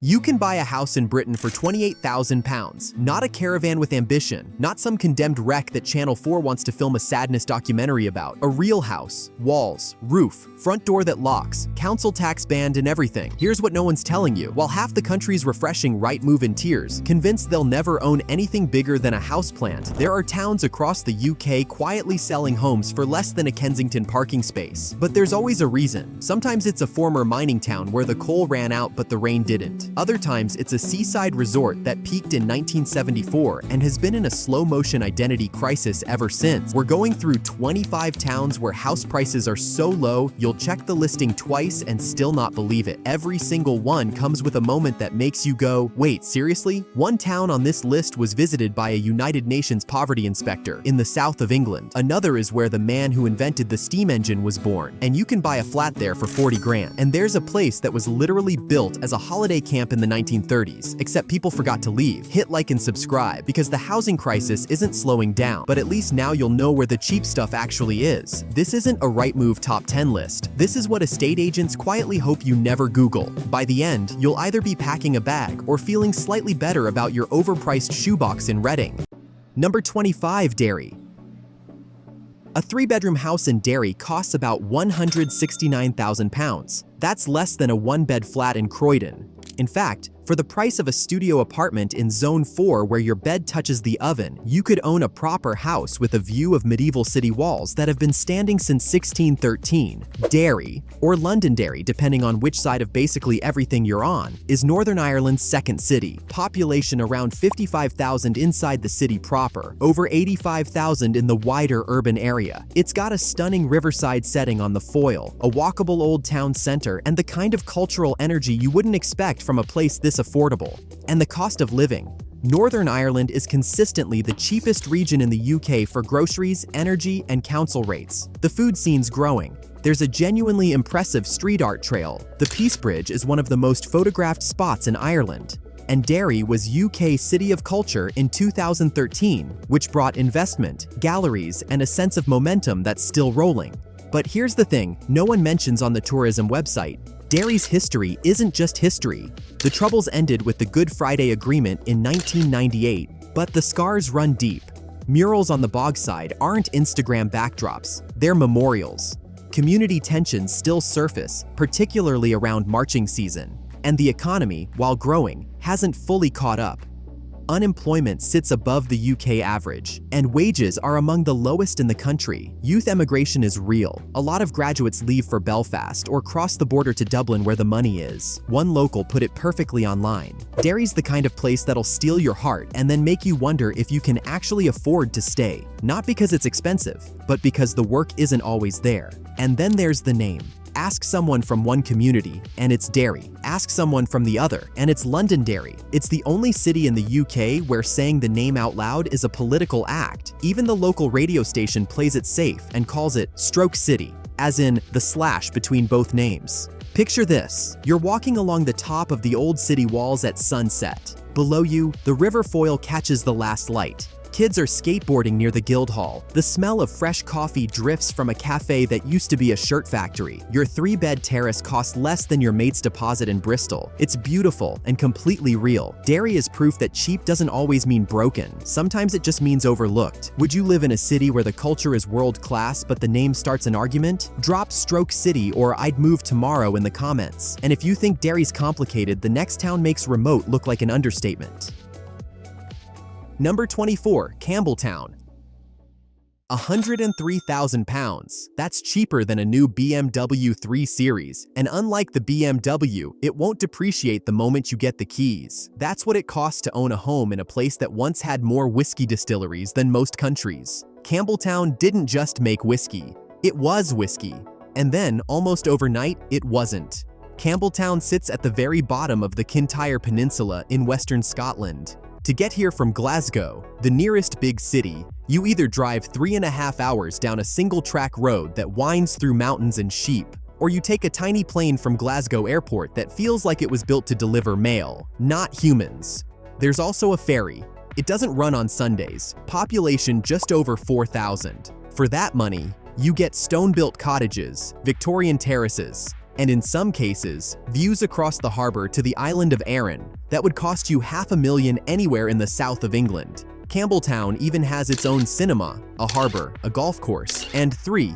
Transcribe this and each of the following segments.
You can buy a house in Britain for £28,000, not a caravan with ambition, not some condemned wreck that Channel 4 wants to film a sadness documentary about. A real house, walls, roof, front door that locks, council tax banned and everything. Here's what no one's telling you. While half the country's refreshing Rightmove in tears, convinced they'll never own anything bigger than a houseplant, there are towns across the UK quietly selling homes for less than a Kensington parking space. But there's always a reason. Sometimes it's a former mining town where the coal ran out but the rain didn't. Other times, it's a seaside resort that peaked in 1974 and has been in a slow-motion identity crisis ever since. We're going through 25 towns where house prices are so low, you'll check the listing twice and still not believe it. Every single one comes with a moment that makes you go, wait, seriously? One town on this list was visited by a United Nations poverty inspector in the south of England. Another is where the man who invented the steam engine was born, and you can buy a flat there for 40 grand. And there's a place that was literally built as a holiday camp in the 1930s, except people forgot to leave. Hit like and subscribe, because the housing crisis isn't slowing down, but at least now you'll know where the cheap stuff actually is. This isn't a Rightmove top 10 list. This is what estate agents quietly hope you never Google. By the end, you'll either be packing a bag or feeling slightly better about your overpriced shoebox in Reading. Number 25, Derry. A 3-bedroom house in Derry costs about £169,000. That's less than a 1-bed flat in Croydon. In fact, for the price of a studio apartment in Zone 4 where your bed touches the oven, you could own a proper house with a view of medieval city walls that have been standing since 1613. Derry, or Londonderry depending on which side of basically everything you're on, is Northern Ireland's second city. Population around 55,000 inside the city proper, over 85,000 in the wider urban area. It's got a stunning riverside setting on the Foyle, a walkable old town center, and the kind of cultural energy you wouldn't expect from a place this affordable. And the cost of living. Northern Ireland is consistently the cheapest region in the UK for groceries, energy, and council rates. The food scene's growing. There's a genuinely impressive street art trail. The Peace Bridge is one of the most photographed spots in Ireland. And Derry was UK City of Culture in 2013, which brought investment, galleries, and a sense of momentum that's still rolling. But here's the thing no one mentions on the tourism website. Derry's history isn't just history. The Troubles ended with the Good Friday Agreement in 1998, but the scars run deep. Murals on the Bogside aren't Instagram backdrops, they're memorials. Community tensions still surface, particularly around marching season. And the economy, while growing, hasn't fully caught up. Unemployment sits above the UK average, and wages are among the lowest in the country. Youth emigration is real. A lot of graduates leave for Belfast or cross the border to Dublin where the money is. One local put it perfectly online. Derry's the kind of place that'll steal your heart and then make you wonder if you can actually afford to stay. Not because it's expensive, but because the work isn't always there. And then there's the name. Ask someone from one community, and it's Derry. Ask someone from the other, and it's Londonderry. It's the only city in the UK where saying the name out loud is a political act. Even the local radio station plays it safe and calls it Stroke City, as in the slash between both names. Picture this. You're walking along the top of the old city walls at sunset. Below you, the River Foyle catches the last light. Kids are skateboarding near the Guildhall. The smell of fresh coffee drifts from a cafe that used to be a shirt factory. Your 3-bed terrace costs less than your mate's deposit in Bristol. It's beautiful and completely real. Derry is proof that cheap doesn't always mean broken. Sometimes it just means overlooked. Would you live in a city where the culture is world-class but the name starts an argument? Drop Stroke City or I'd move tomorrow in the comments. And if you think Derry's complicated, the next town makes remote look like an understatement. Number 24, Campbeltown. £103,000. That's cheaper than a new BMW 3 Series, and unlike the BMW, it won't depreciate the moment you get the keys. That's what it costs to own a home in a place that once had more whiskey distilleries than most countries. Campbeltown didn't just make whiskey, it was whiskey. And then, almost overnight, it wasn't. Campbeltown sits at the very bottom of the Kintyre Peninsula in western Scotland. To get here from Glasgow, the nearest big city, you either drive 3.5 hours down a single-track road that winds through mountains and sheep, or you take a tiny plane from Glasgow Airport that feels like it was built to deliver mail, not humans. There's also a ferry. It doesn't run on Sundays. Population just over 4,000. For that money, you get stone-built cottages, Victorian terraces, And in some cases, views across the harbor to the island of Arran that would cost you $500,000 anywhere in the south of England. Campbeltown even has its own cinema, a harbor, a golf course, and three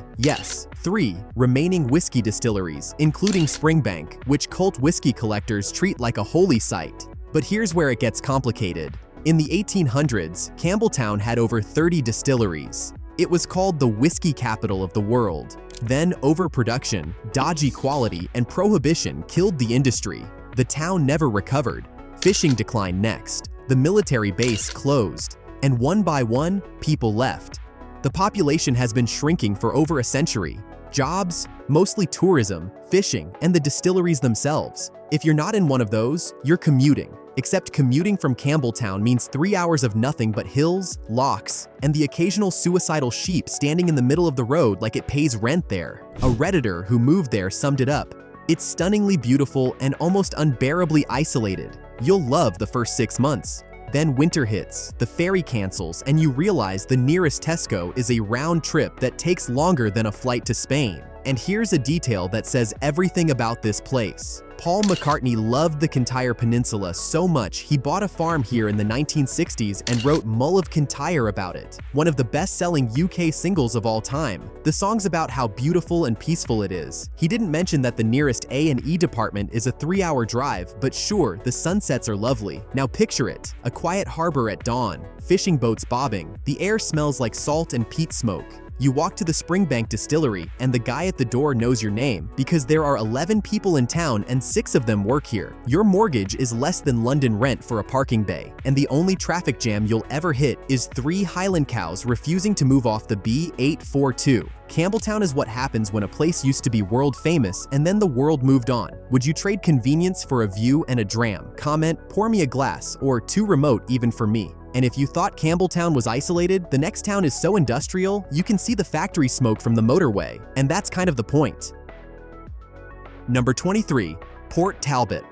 remaining whiskey distilleries, including Springbank, which cult whiskey collectors treat like a holy site. But here's where it gets complicated. In the 1800s, Campbeltown had over 30 distilleries. It was called the whiskey capital of the world. Then overproduction, dodgy quality, and prohibition killed the industry. The town never recovered. Fishing declined next. The military base closed. And one by one, people left. The population has been shrinking for over a century. Jobs, mostly tourism, fishing, and the distilleries themselves. If you're not in one of those, you're commuting. Except commuting from Campbeltown means 3 hours of nothing but hills, locks, and the occasional suicidal sheep standing in the middle of the road like it pays rent there. A Redditor who moved there summed it up. It's stunningly beautiful and almost unbearably isolated. You'll love the first 6 months. Then winter hits, the ferry cancels, and you realize the nearest Tesco is a round trip that takes longer than a flight to Spain. And here's a detail that says everything about this place. Paul McCartney loved the Kintyre Peninsula so much he bought a farm here in the 1960s and wrote Mull of Kintyre about it, one of the best-selling UK singles of all time. The song's about how beautiful and peaceful it is. He didn't mention that the nearest A&E department is a 3-hour drive, but sure, the sunsets are lovely. Now picture it, a quiet harbor at dawn, fishing boats bobbing, the air smells like salt and peat smoke. You walk to the Springbank distillery, and the guy at the door knows your name because there are 11 people in town and 6 of them work here. Your mortgage is less than London rent for a parking bay, and the only traffic jam you'll ever hit is 3 Highland cows refusing to move off the B842. Campbeltown is what happens when a place used to be world famous and then the world moved on. Would you trade convenience for a view and a dram? Comment, pour me a glass, or too remote even for me. And if you thought Campbeltown was isolated, the next town is so industrial, you can see the factory smoke from the motorway, and that's kind of the point. Number 23, Port Talbot.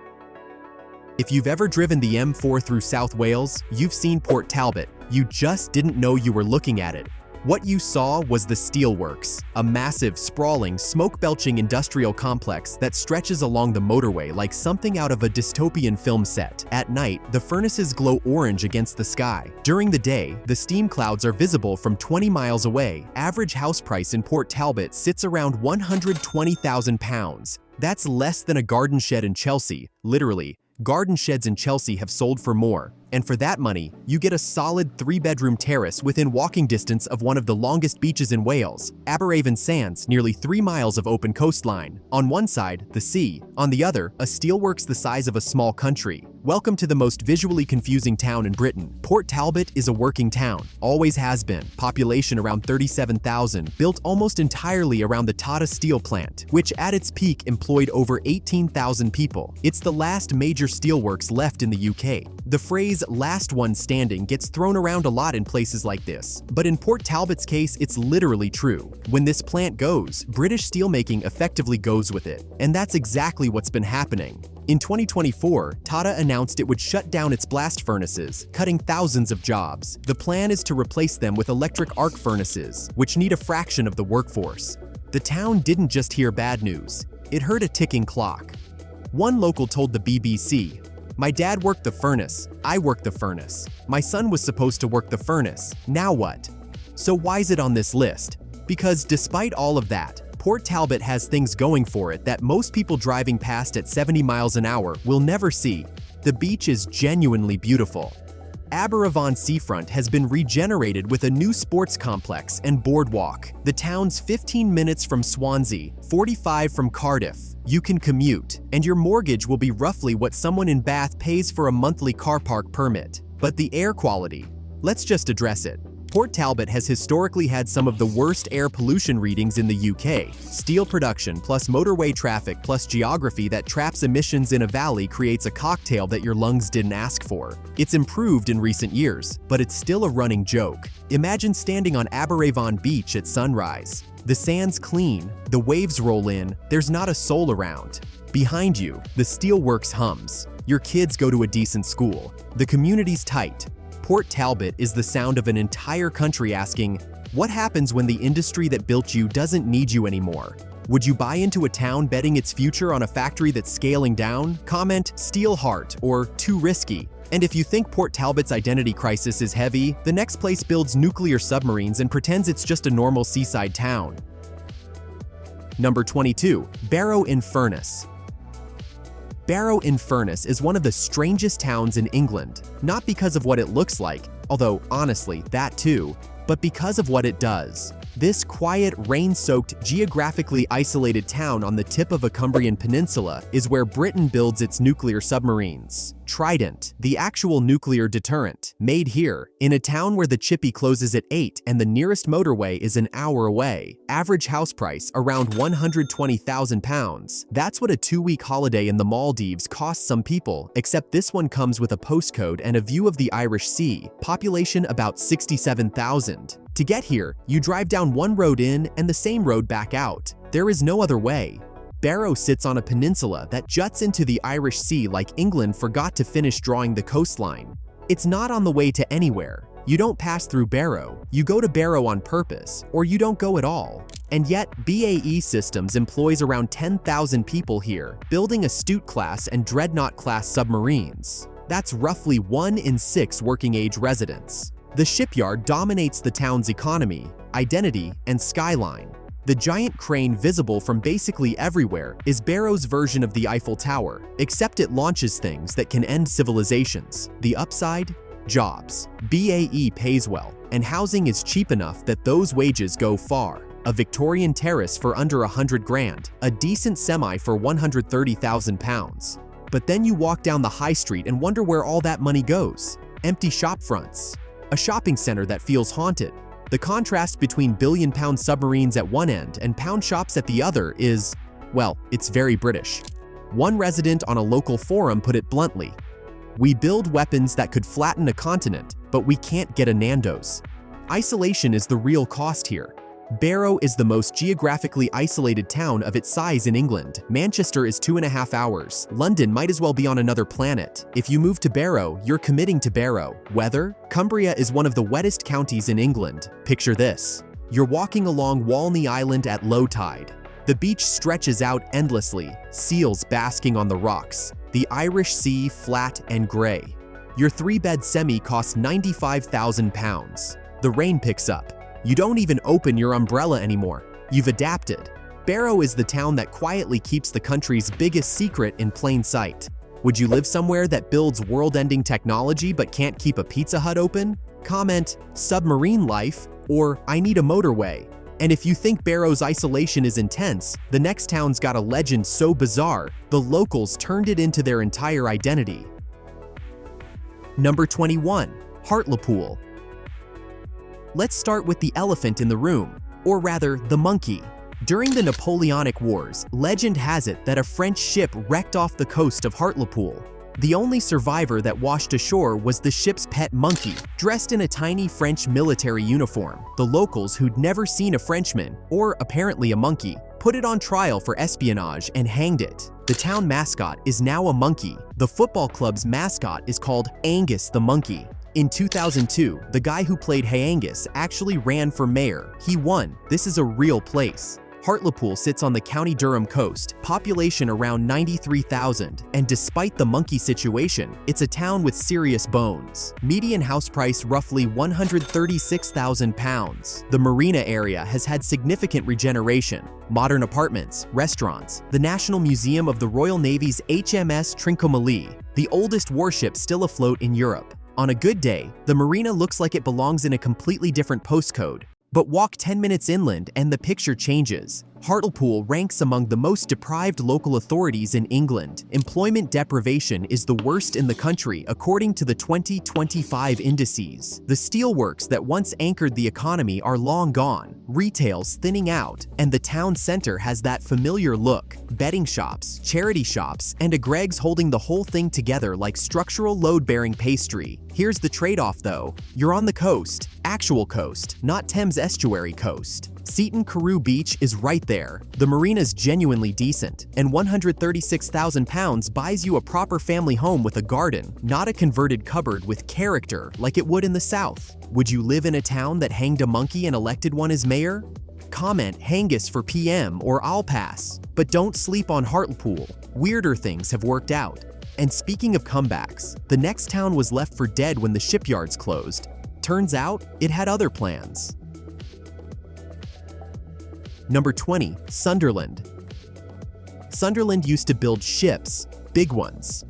If you've ever driven the M4 through South Wales, you've seen Port Talbot. You just didn't know you were looking at it. What you saw was the Steelworks, a massive, sprawling, smoke-belching industrial complex that stretches along the motorway like something out of a dystopian film set. At night, the furnaces glow orange against the sky. During the day, the steam clouds are visible from 20 miles away. Average house price in Port Talbot sits around £120,000. That's less than a garden shed in Chelsea, literally. Garden sheds in Chelsea have sold for more, and for that money, you get a solid 3-bedroom terrace within walking distance of one of the longest beaches in Wales, Aberavon Sands, nearly 3 miles of open coastline. On one side, the sea. On the other, a steelworks the size of a small country. Welcome to the most visually confusing town in Britain. Port Talbot is a working town, always has been. Population around 37,000, built almost entirely around the Tata steel plant, which at its peak employed over 18,000 people. It's the last major steelworks left in the UK. The phrase "last one standing" gets thrown around a lot in places like this, but in Port Talbot's case, it's literally true. When this plant goes, British steelmaking effectively goes with it, and that's exactly what's been happening. In 2024, Tata announced it would shut down its blast furnaces, cutting thousands of jobs. The plan is to replace them with electric arc furnaces, which need a fraction of the workforce. The town didn't just hear bad news, it heard a ticking clock. One local told the BBC, "My dad worked the furnace, I worked the furnace. My son was supposed to work the furnace, now what?" So why's it on this list? Because despite all of that, Port Talbot has things going for it that most people driving past at 70 miles an hour will never see. The beach is genuinely beautiful. Aberavon Seafront has been regenerated with a new sports complex and boardwalk. The town's 15 minutes from Swansea, 45 from Cardiff. You can commute, and your mortgage will be roughly what someone in Bath pays for a monthly car park permit. But the air quality, let's just address it. Port Talbot has historically had some of the worst air pollution readings in the UK. Steel production plus motorway traffic plus geography that traps emissions in a valley creates a cocktail that your lungs didn't ask for. It's improved in recent years, but it's still a running joke. Imagine standing on Aberavon Beach at sunrise. The sand's clean, the waves roll in, there's not a soul around. Behind you, the steelworks hums. Your kids go to a decent school. The community's tight. Port Talbot is the sound of an entire country asking, what happens when the industry that built you doesn't need you anymore? Would you buy into a town betting its future on a factory that's scaling down? Comment "Steel Heart" or "Too risky." And if you think Port Talbot's identity crisis is heavy, the next place builds nuclear submarines and pretends it's just a normal seaside town. Number 22. Barrow-in-Furness. Barrow-in-Furness is one of the strangest towns in England, not because of what it looks like, although honestly, that too, but because of what it does. This quiet, rain-soaked, geographically isolated town on the tip of a Cumbrian peninsula is where Britain builds its nuclear submarines. Trident, the actual nuclear deterrent, made here, in a town where the chippy closes at 8 and the nearest motorway is an hour away. Average house price around £120,000. That's what a 2-week holiday in the Maldives costs some people, except this one comes with a postcode and a view of the Irish Sea, population about 67,000. To get here, you drive down one road in and the same road back out. There is no other way. Barrow sits on a peninsula that juts into the Irish Sea like England forgot to finish drawing the coastline. It's not on the way to anywhere. You don't pass through Barrow, you go to Barrow on purpose, or you don't go at all. And yet, BAE Systems employs around 10,000 people here, building Astute-class and Dreadnought-class submarines. That's roughly 1 in 6 working-age residents. The shipyard dominates the town's economy, identity, and skyline. The giant crane visible from basically everywhere is Barrow's version of the Eiffel Tower, except it launches things that can end civilizations. The upside? Jobs. BAE pays well, and housing is cheap enough that those wages go far. A Victorian terrace for under 100 grand, a decent semi for £130,000. But then you walk down the high street and wonder where all that money goes. Empty shop fronts. A shopping center that feels haunted. The contrast between billion-pound submarines at one end and pound shops at the other is, well, it's very British. One resident on a local forum put it bluntly, "We build weapons that could flatten a continent, but we can't get a Nando's." Isolation is the real cost here. Barrow is the most geographically isolated town of its size in England. Manchester is 2.5 hours. London might as well be on another planet. If you move to Barrow, you're committing to Barrow. Weather? Cumbria is one of the wettest counties in England. Picture this. You're walking along Walney Island at low tide. The beach stretches out endlessly, seals basking on the rocks. The Irish Sea flat and gray. Your 3-bed semi costs £95,000. The rain picks up. You don't even open your umbrella anymore. You've adapted. Barrow is the town that quietly keeps the country's biggest secret in plain sight. Would you live somewhere that builds world-ending technology but can't keep a Pizza Hut open? Comment "submarine life" or "I need a motorway." And if you think Barrow's isolation is intense, the next town's got a legend so bizarre, the locals turned it into their entire identity. Number 21. Hartlepool. Let's start with the elephant in the room, or rather, the monkey. During the Napoleonic Wars, legend has it that a French ship wrecked off the coast of Hartlepool. The only survivor that washed ashore was the ship's pet monkey, dressed in a tiny French military uniform. The locals, who'd never seen a Frenchman, or apparently a monkey, put it on trial for espionage and hanged it. The town mascot is now a monkey. The football club's mascot is called Angus the Monkey. In 2002, the guy who played Hey Angus actually ran for mayor. He won. This is a real place. Hartlepool sits on the County Durham coast, population around 93,000, and despite the monkey situation, it's a town with serious bones. Median house price roughly £136,000. The marina area has had significant regeneration. Modern apartments, restaurants, the National Museum of the Royal Navy's HMS Trincomalee, the oldest warship still afloat in Europe. On a good day, the marina looks like it belongs in a completely different postcode. But walk 10 minutes inland and the picture changes. Hartlepool ranks among the most deprived local authorities in England. Employment deprivation is the worst in the country according to the 2025 indices. The steelworks that once anchored the economy are long gone, retail's thinning out, and the town center has that familiar look. Betting shops, charity shops, and a Greggs holding the whole thing together like structural load-bearing pastry. Here's the trade-off though. You're on the coast, actual coast, not Thames Estuary coast. Seaton Carew Beach is right there. The marina's genuinely decent, and £136,000 buys you a proper family home with a garden, not a converted cupboard with character like it would in the South. Would you live in a town that hanged a monkey and elected one as mayor? Comment Hangis for PM or I'll pass. But don't sleep on Hartlepool. Weirder things have worked out. And speaking of comebacks, the next town was left for dead when the shipyards closed. Turns out, it had other plans. Number 20, Sunderland. Sunderland used to build ships, big ones.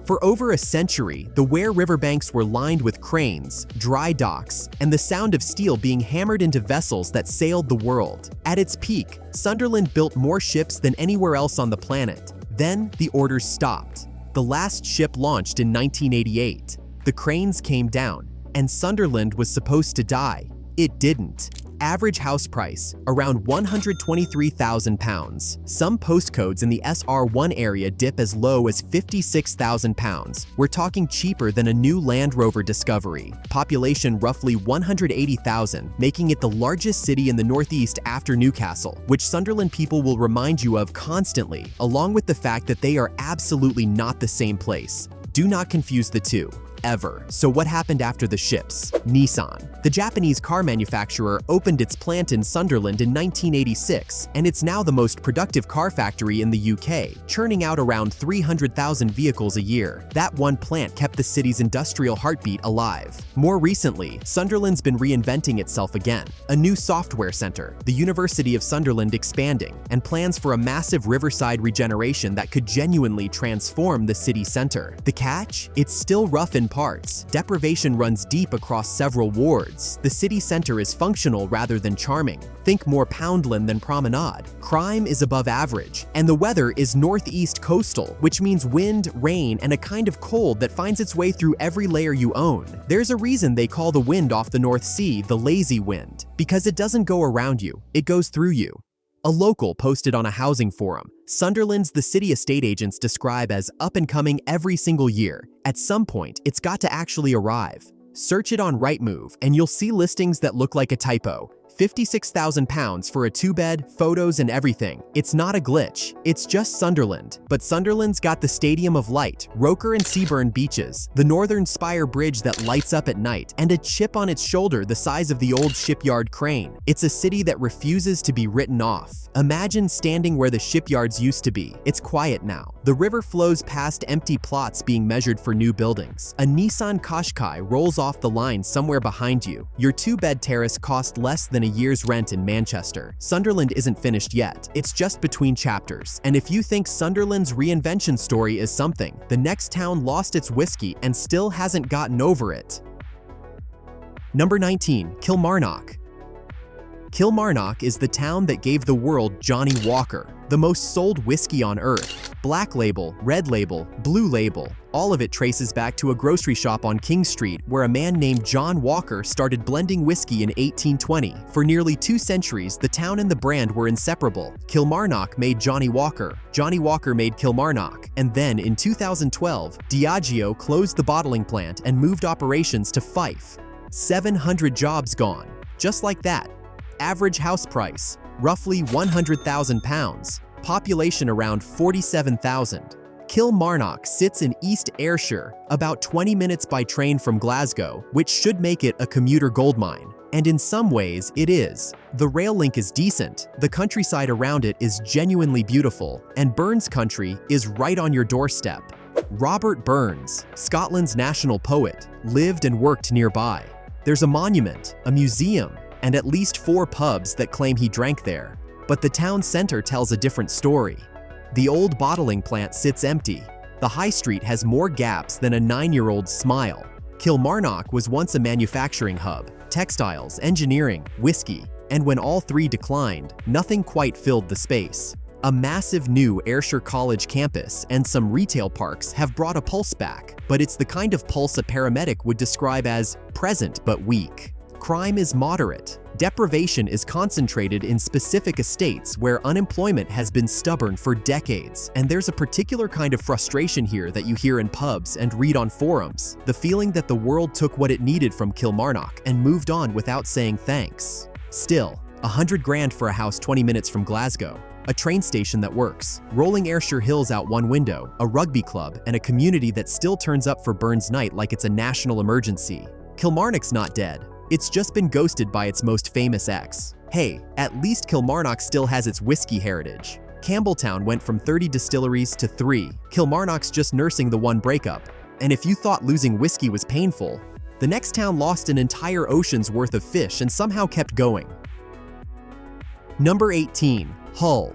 For over a century, the Wear riverbanks were lined with cranes, dry docks, and the sound of steel being hammered into vessels that sailed the world. At its peak, Sunderland built more ships than anywhere else on the planet. Then, the orders stopped. The last ship launched in 1988. The cranes came down, and Sunderland was supposed to die. It didn't. Average house price, around £123,000. Some postcodes in the SR1 area dip as low as £56,000. We're talking cheaper than a new Land Rover Discovery. Population roughly 180,000, making it the largest city in the Northeast after Newcastle, which Sunderland people will remind you of constantly, along with the fact that they are absolutely not the same place. Do not confuse the two. Ever. So what happened after the ships? Nissan, the Japanese car manufacturer, opened its plant in Sunderland in 1986, and it's now the most productive car factory in the UK, churning out around 300,000 vehicles a year. That one plant kept the city's industrial heartbeat alive. More recently, Sunderland's been reinventing itself again. A new software center, the University of Sunderland expanding, and plans for a massive riverside regeneration that could genuinely transform the city center. The catch? It's still rough in parts. Deprivation runs deep across several wards. The city center is functional rather than charming. Think more Poundland than Promenade. Crime is above average, and the weather is northeast coastal, which means wind, rain, and a kind of cold that finds its way through every layer you own. There's a reason they call the wind off the North Sea the lazy wind, because it doesn't go around you, it goes through you. A local posted on a housing forum, Sunderland's the city estate agents describe as up and coming every single year. At some point, it's got to actually arrive. Search it on Rightmove and you'll see listings that look like a typo. £56,000 for a two-bed, photos and everything. It's not a glitch, it's just Sunderland. But Sunderland's got the Stadium of Light, Roker and Seaburn beaches, the Northern Spire Bridge that lights up at night, and a chip on its shoulder the size of the old shipyard crane. It's a city that refuses to be written off. Imagine standing where the shipyards used to be. It's quiet now. The river flows past empty plots being measured for new buildings. A Nissan Qashqai rolls off the line somewhere behind you. Your two-bed terrace cost less than a year's rent in Manchester. Sunderland isn't finished yet. It's just between chapters. And if you think Sunderland's reinvention story is something, the next town lost its whiskey and still hasn't gotten over it. Number 19, Kilmarnock. Kilmarnock is the town that gave the world Johnny Walker, the most sold whiskey on earth. Black label, red label, blue label, all of it traces back to a grocery shop on King Street where a man named John Walker started blending whiskey in 1820. For nearly 2 centuries, the town and the brand were inseparable. Kilmarnock made Johnny Walker made Kilmarnock, and then in 2012, Diageo closed the bottling plant and moved operations to Fife. 700 jobs gone, just like that. Average house price, roughly £100,000. Population around 47,000. Kilmarnock sits in East Ayrshire, about 20 minutes by train from Glasgow, which should make it a commuter goldmine. And in some ways, it is. The rail link is decent, the countryside around it is genuinely beautiful, and Burns country is right on your doorstep. Robert Burns, Scotland's national poet, lived and worked nearby. There's a monument, a museum, and at least 4 pubs that claim he drank there. But the town center tells a different story. The old bottling plant sits empty. The high street has more gaps than a 9-year-old's smile. Kilmarnock was once a manufacturing hub, textiles, engineering, whiskey, and when all 3 declined, nothing quite filled the space. A massive new Ayrshire College campus and some retail parks have brought a pulse back, but it's the kind of pulse a paramedic would describe as present but weak. Crime is moderate. Deprivation is concentrated in specific estates where unemployment has been stubborn for decades, and there's a particular kind of frustration here that you hear in pubs and read on forums, the feeling that the world took what it needed from Kilmarnock and moved on without saying thanks. Still, $100,000 for a house 20 minutes from Glasgow, a train station that works, rolling Ayrshire hills out one window, a rugby club, and a community that still turns up for Burns Night like it's a national emergency. Kilmarnock's not dead. It's just been ghosted by its most famous ex. Hey, at least Kilmarnock still has its whiskey heritage. Campbeltown went from 30 distilleries to 3. Kilmarnock's just nursing the one breakup. And if you thought losing whiskey was painful, the next town lost an entire ocean's worth of fish and somehow kept going. Number 18. Hull.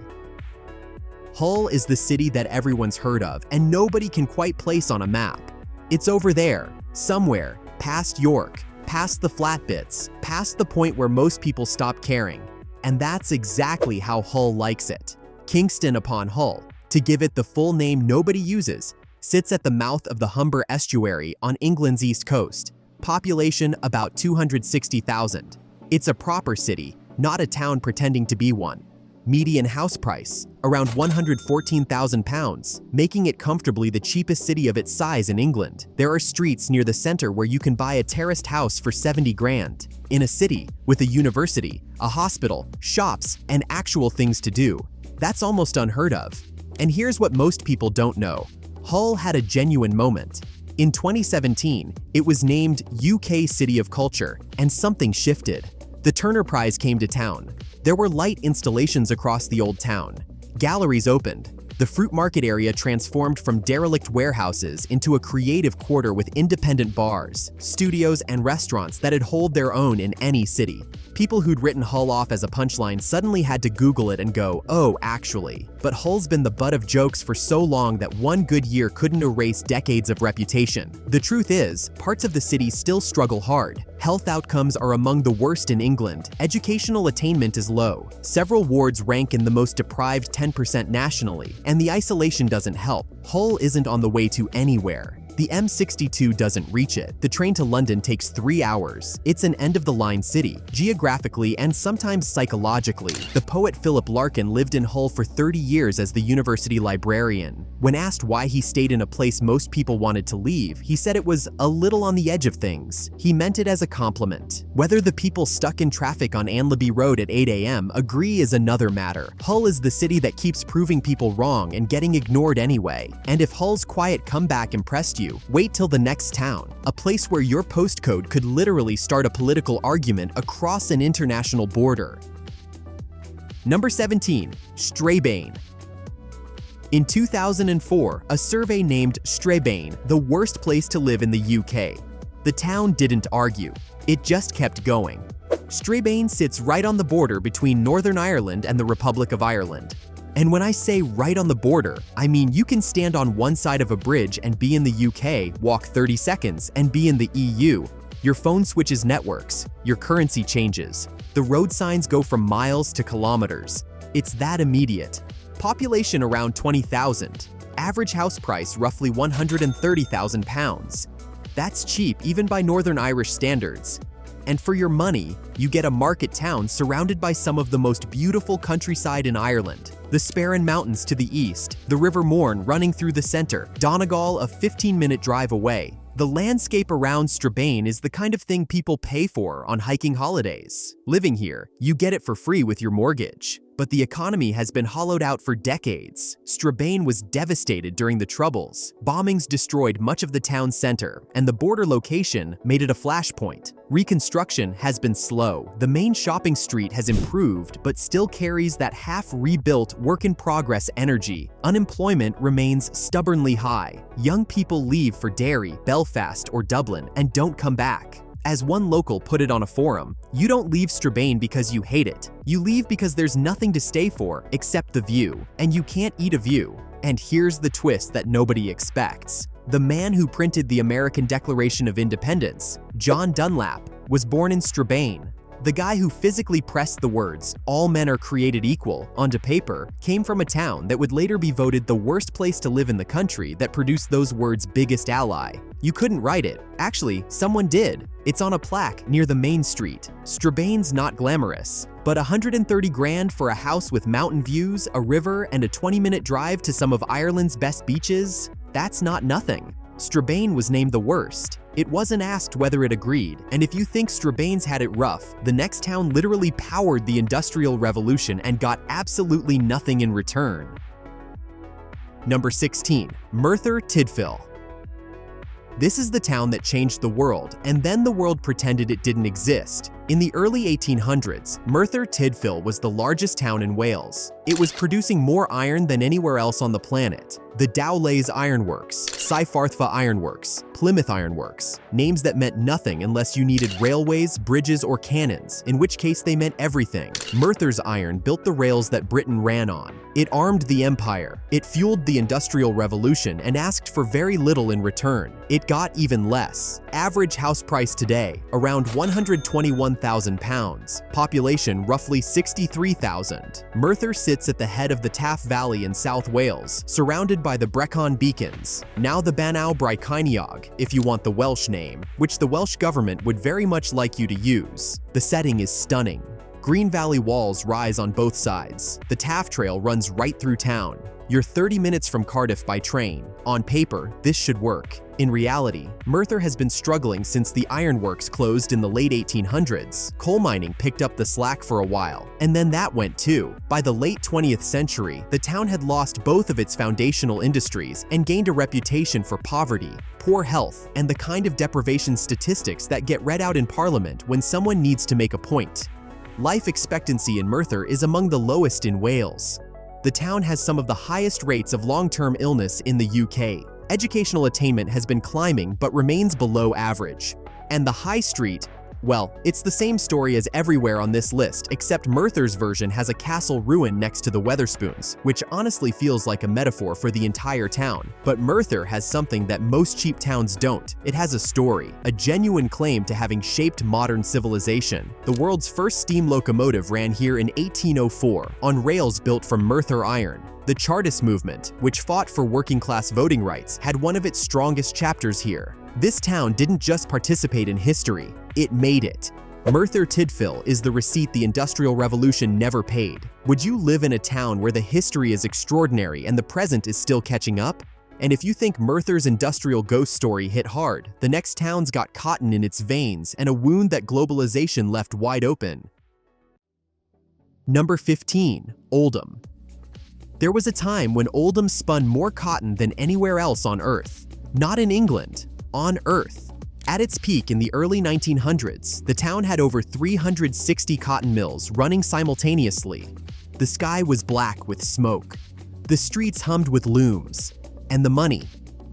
Hull is the city that everyone's heard of and nobody can quite place on a map. It's over there, somewhere, past York, past the flat bits, past the point where most people stop caring. And that's exactly how Hull likes it. Kingston upon Hull, to give it the full name nobody uses, sits at the mouth of the Humber estuary on England's east coast. Population about 260,000. It's a proper city, not a town pretending to be one. Median house price, around £114,000, making it comfortably the cheapest city of its size in England. There are streets near the center where you can buy a terraced house for 70 grand. In a city with a university, a hospital, shops, and actual things to do. That's almost unheard of. And here's what most people don't know. Hull had a genuine moment. In 2017, it was named UK City of Culture, and something shifted. The Turner Prize came to town. There were light installations across the old town. Galleries opened. The fruit market area transformed from derelict warehouses into a creative quarter with independent bars, studios, and restaurants that'd hold their own in any city. People who'd written Hull off as a punchline suddenly had to Google it and go, oh, actually. But Hull's been the butt of jokes for so long that one good year couldn't erase decades of reputation. The truth is, parts of the city still struggle hard. Health outcomes are among the worst in England. Educational attainment is low. Several wards rank in the most deprived 10% nationally, and the isolation doesn't help. Hull isn't on the way to anywhere. The M62 doesn't reach it. The train to London takes 3 hours. It's an end-of-the-line city, geographically and sometimes psychologically. The poet Philip Larkin lived in Hull for 30 years as the university librarian. When asked why he stayed in a place most people wanted to leave, he said it was a little on the edge of things. He meant it as a compliment. Whether the people stuck in traffic on Anlaby Road at 8 a.m. agree is another matter. Hull is the city that keeps proving people wrong and getting ignored anyway. And if Hull's quiet comeback impressed you, wait till the next town, a place where your postcode could literally start a political argument across an international border. Number 17. Strabane. In 2004, a survey named Strabane the worst place to live in the UK. The town didn't argue. It just kept going. Strabane sits right on the border between Northern Ireland and the Republic of Ireland. And when I say right on the border, I mean you can stand on one side of a bridge and be in the UK, walk 30 seconds, and be in the EU. Your phone switches networks, your currency changes. The road signs go from miles to kilometers. It's that immediate. Population around 20,000. Average house price roughly £130,000. That's cheap even by Northern Irish standards. And for your money, you get a market town surrounded by some of the most beautiful countryside in Ireland. The Sperrin Mountains to the east, the River Mourne running through the center, Donegal a 15-minute drive away. The landscape around Strabane is the kind of thing people pay for on hiking holidays. Living here, you get it for free with your mortgage. But the economy has been hollowed out for decades. Strabane was devastated during the Troubles. Bombings destroyed much of the town center, and the border location made it a flashpoint. Reconstruction has been slow. The main shopping street has improved, but still carries that half-rebuilt, work-in-progress energy. Unemployment remains stubbornly high. Young people leave for Derry, Belfast, or Dublin and don't come back. As one local put it on a forum, you don't leave Strabane because you hate it. You leave because there's nothing to stay for except the view, and you can't eat a view. And here's the twist that nobody expects. The man who printed the American Declaration of Independence, John Dunlap, was born in Strabane. The guy who physically pressed the words, "all men are created equal," onto paper came from a town that would later be voted the worst place to live in the country that produced those words' biggest ally. You couldn't write it. Actually, someone did. It's on a plaque near the main street. Strabane's not glamorous, but 130 grand for a house with mountain views, a river, and a 20-minute drive to some of Ireland's best beaches? That's not nothing. Strabane was named the worst. It wasn't asked whether it agreed, and if you think Strabane's had it rough, the next town literally powered the Industrial Revolution and got absolutely nothing in return. Number 16. Merthyr Tydfil. This is the town that changed the world, and then the world pretended it didn't exist. In the early 1800s, Merthyr Tydfil was the largest town in Wales. It was producing more iron than anywhere else on the planet. The Dowlais Ironworks, Cyfarthfa Ironworks, Plymouth Ironworks, names that meant nothing unless you needed railways, bridges, or cannons, in which case they meant everything. Merthyr's iron built the rails that Britain ran on. It armed the empire. It fueled the Industrial Revolution and asked for very little in return. It got even less. Average house price today, around £121,000. Population roughly 63,000. Merthyr sits at the head of the Taff Valley in South Wales, surrounded by the Brecon Beacons, now the Banau Brycheiniog, if you want the Welsh name, which the Welsh government would very much like you to use. The setting is stunning. Green Valley walls rise on both sides. The Taff Trail runs right through town. You're 30 minutes from Cardiff by train. On paper, this should work. In reality, Merthyr has been struggling since the ironworks closed in the late 1800s. Coal mining picked up the slack for a while, and then that went too. By the late 20th century, the town had lost both of its foundational industries and gained a reputation for poverty, poor health, and the kind of deprivation statistics that get read out in Parliament when someone needs to make a point. Life expectancy in Merthyr is among the lowest in Wales. The town has some of the highest rates of long-term illness in the UK. Educational attainment has been climbing but remains below average. And the High Street, well, it's the same story as everywhere on this list, except Merthyr's version has a castle ruin next to the Wetherspoons, which honestly feels like a metaphor for the entire town. But Merthyr has something that most cheap towns don't. It has a story, a genuine claim to having shaped modern civilization. The world's first steam locomotive ran here in 1804, on rails built from Merthyr iron. The Chartist movement, which fought for working-class voting rights, had one of its strongest chapters here. This town didn't just participate in history, it made it. Merthyr Tydfil is the receipt the Industrial Revolution never paid. Would you live in a town where the history is extraordinary and the present is still catching up? And if you think Merthyr's industrial ghost story hit hard, the next town's got cotton in its veins and a wound that globalization left wide open. Number 15. Oldham. There was a time when Oldham spun more cotton than anywhere else on Earth. Not in England, on Earth. At its peak in the early 1900s, the town had over 360 cotton mills running simultaneously. The sky was black with smoke. The streets hummed with looms. And the money?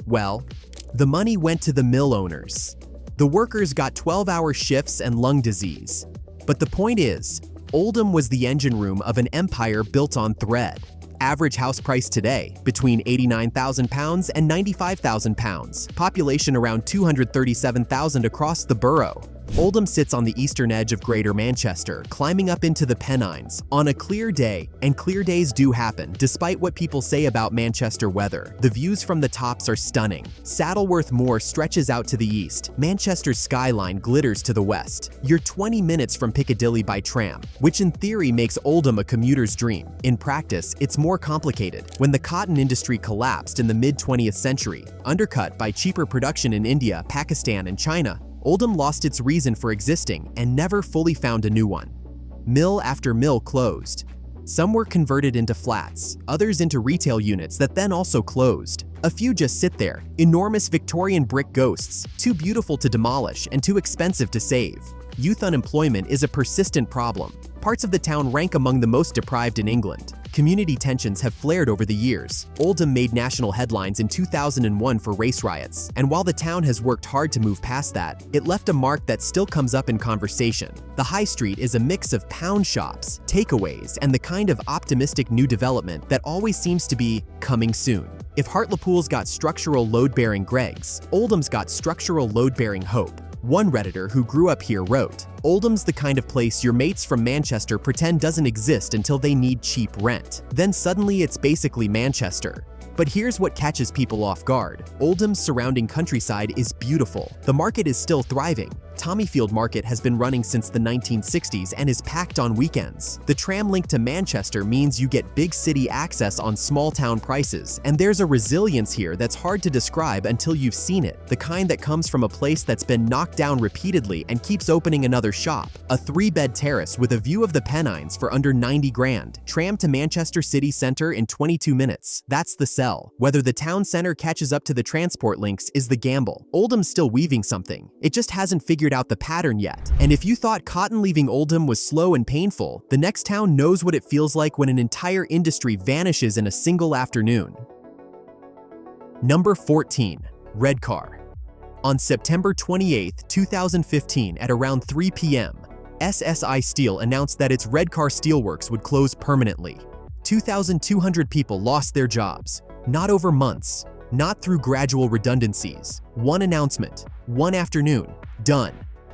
Well, the money went to the mill owners. The workers got 12-hour shifts and lung disease. But the point is, Oldham was the engine room of an empire built on thread. Average house price today, between £89,000 and £95,000. Population around 237,000 across the borough. Oldham sits on the eastern edge of Greater Manchester, climbing up into the Pennines, on a clear day, and clear days do happen, despite what people say about Manchester weather. The views from the tops are stunning. Saddleworth Moor stretches out to the east. Manchester's skyline glitters to the west. You're 20 minutes from Piccadilly by tram, which in theory makes Oldham a commuter's dream. In practice, it's more complicated. When the cotton industry collapsed in the mid-20th century, undercut by cheaper production in India, Pakistan, and China, Oldham lost its reason for existing and never fully found a new one. Mill after mill closed. Some were converted into flats, others into retail units that then also closed. A few just sit there, enormous Victorian brick ghosts, too beautiful to demolish and too expensive to save. Youth unemployment is a persistent problem. Parts of the town rank among the most deprived in England. Community tensions have flared over the years. Oldham made national headlines in 2001 for race riots, and while the town has worked hard to move past that, it left a mark that still comes up in conversation. The High Street is a mix of pound shops, takeaways, and the kind of optimistic new development that always seems to be coming soon. If Hartlepool's got structural load-bearing Greggs, Oldham's got structural load-bearing hope. One Redditor who grew up here wrote, "Oldham's the kind of place your mates from Manchester pretend doesn't exist until they need cheap rent. Then suddenly it's basically Manchester." But here's what catches people off guard. Oldham's surrounding countryside is beautiful. The market is still thriving. Tommyfield Market has been running since the 1960s and is packed on weekends. The tram link to Manchester means you get big city access on small town prices, and there's a resilience here that's hard to describe until you've seen it, the kind that comes from a place that's been knocked down repeatedly and keeps opening another shop. A 3-bed terrace with a view of the Pennines for under 90 grand. Tram to Manchester city centre in 22 minutes. That's the sell. Whether the town centre catches up to the transport links is the gamble. Oldham's still weaving something. It just hasn't figured out the pattern yet. And if you thought cotton leaving Oldham was slow and painful, the next town knows what it feels like when an entire industry vanishes in a single afternoon. Number 14. Redcar. On September 28, 2015 at around 3 p.m., SSI Steel announced that its Redcar steelworks would close permanently. 2,200 people lost their jobs, not over months, not through gradual redundancies. One announcement, one afternoon, done.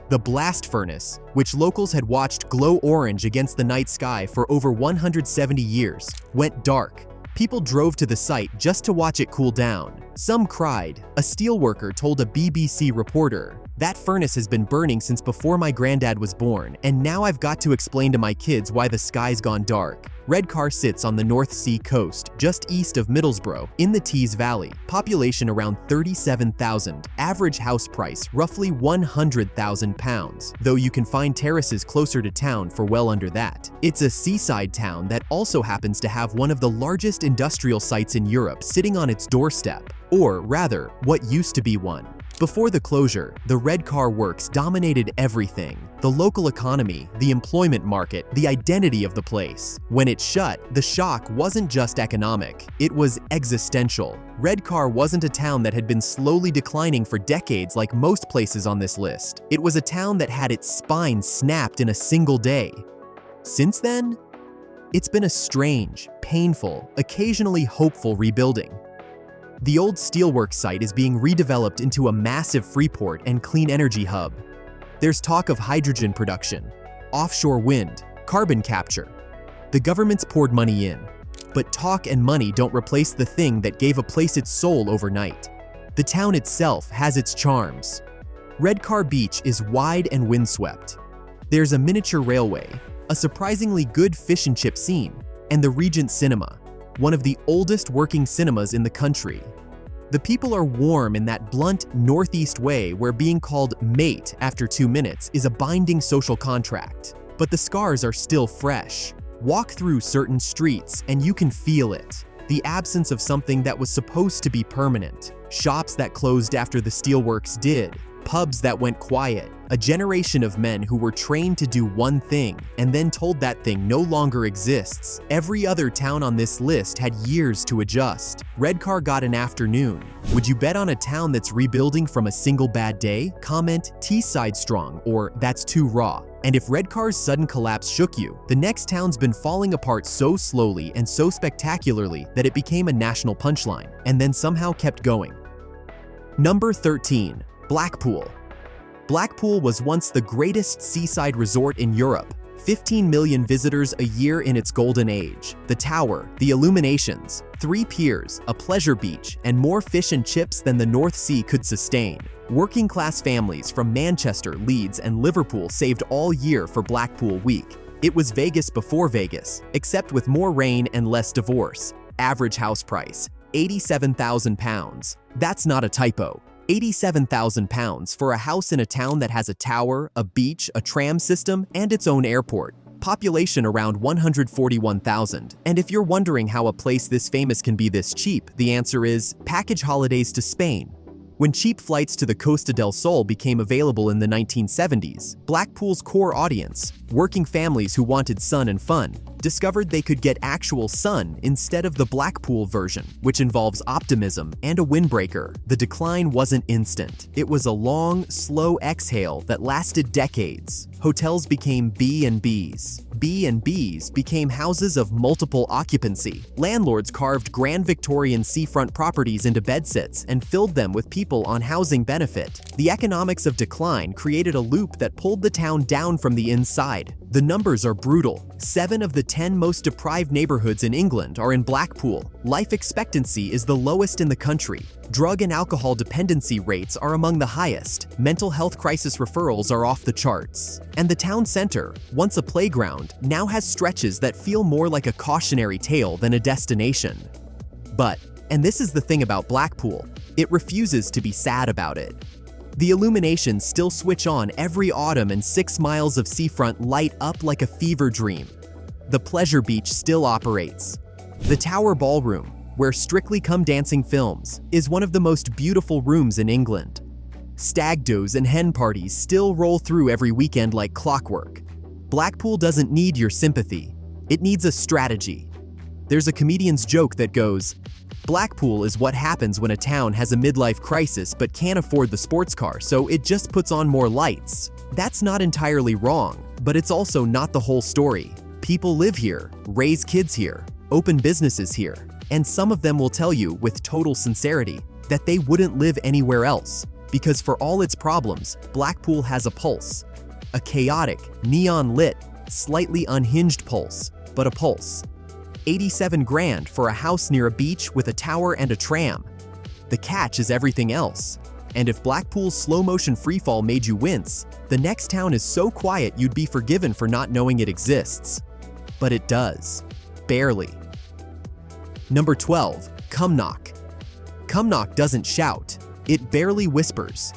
The blast furnace, which locals had watched glow orange against the night sky for over 170 years, went dark. People drove to the site just to watch it cool down. Some cried. A steelworker told a BBC reporter, "That furnace has been burning since before my granddad was born, and now I've got to explain to my kids why the sky's gone dark." Redcar sits on the North Sea coast, just east of Middlesbrough, in the Tees Valley. Population around 37,000. Average house price roughly £100,000, though you can find terraces closer to town for well under that. It's a seaside town that also happens to have one of the largest industrial sites in Europe sitting on its doorstep, or rather, what used to be one. Before the closure, the Redcar works dominated everything: the local economy, the employment market, the identity of the place. When it shut, the shock wasn't just economic, it was existential. Redcar wasn't a town that had been slowly declining for decades like most places on this list. It was a town that had its spine snapped in a single day. Since then, it's been a strange, painful, occasionally hopeful rebuilding. The old steelworks site is being redeveloped into a massive freeport and clean energy hub. There's talk of hydrogen production, offshore wind, carbon capture. The government's poured money in, but talk and money don't replace the thing that gave a place its soul overnight. The town itself has its charms. Redcar Beach is wide and windswept. There's a miniature railway, a surprisingly good fish and chip scene, and the Regent Cinema, one of the oldest working cinemas in the country. The people are warm in that blunt northeast way where being called mate after 2 minutes is a binding social contract. But the scars are still fresh. Walk through certain streets and you can feel it. The absence of something that was supposed to be permanent. Shops that closed after the steelworks did. Pubs that went quiet. A generation of men who were trained to do one thing and then told that thing no longer exists. Every other town on this list had years to adjust. Redcar got an afternoon. Would you bet on a town that's rebuilding from a single bad day? Comment Teesside strong or that's too raw. And if Redcar's sudden collapse shook you, the next town's been falling apart so slowly and so spectacularly that it became a national punchline and then somehow kept going. Number 13. Blackpool. Blackpool was once the greatest seaside resort in Europe. 15 million visitors a year in its golden age. The tower, the illuminations, 3 piers, a pleasure beach, and more fish and chips than the North Sea could sustain. Working-class families from Manchester, Leeds, and Liverpool saved all year for Blackpool Week. It was Vegas before Vegas, except with more rain and less divorce. Average house price, £87,000. That's not a typo. £87,000 for a house in a town that has a tower, a beach, a tram system, and its own airport. Population around 141,000. And if you're wondering how a place this famous can be this cheap, the answer is package holidays to Spain. When cheap flights to the Costa del Sol became available in the 1970s, Blackpool's core audience, working families who wanted sun and fun, discovered they could get actual sun instead of the Blackpool version, which involves optimism and a windbreaker. The decline wasn't instant. It was a long, slow exhale that lasted decades. Hotels became B&Bs. B&Bs became houses of multiple occupancy. Landlords carved grand Victorian seafront properties into bedsits and filled them with people on housing benefit. The economics of decline created a loop that pulled the town down from the inside. The numbers are brutal. 7 of the 10 most deprived neighborhoods in England are in Blackpool. Life expectancy is the lowest in the country. Drug and alcohol dependency rates are among the highest. Mental health crisis referrals are off the charts. And the town center, once a playground, now has stretches that feel more like a cautionary tale than a destination. But, and this is the thing about Blackpool, it refuses to be sad about it. The illuminations still switch on every autumn and 6 miles of seafront light up like a fever dream. The pleasure beach still operates. The Tower Ballroom, where Strictly Come Dancing films, is one of the most beautiful rooms in England. Stag does and hen parties still roll through every weekend like clockwork. Blackpool doesn't need your sympathy, it needs a strategy. There's a comedian's joke that goes, "Blackpool is what happens when a town has a midlife crisis but can't afford the sports car, so it just puts on more lights." That's not entirely wrong, but it's also not the whole story. People live here, raise kids here, open businesses here, and some of them will tell you with total sincerity that they wouldn't live anywhere else, because for all its problems, Blackpool has a pulse. A chaotic, neon-lit, slightly unhinged pulse, but a pulse. 87 grand for a house near a beach with a tower and a tram. The catch is everything else. And if Blackpool's slow-motion freefall made you wince, the next town is so quiet you'd be forgiven for not knowing it exists. But it does. Barely. Number 12. Cumnock. Cumnock doesn't shout. It barely whispers.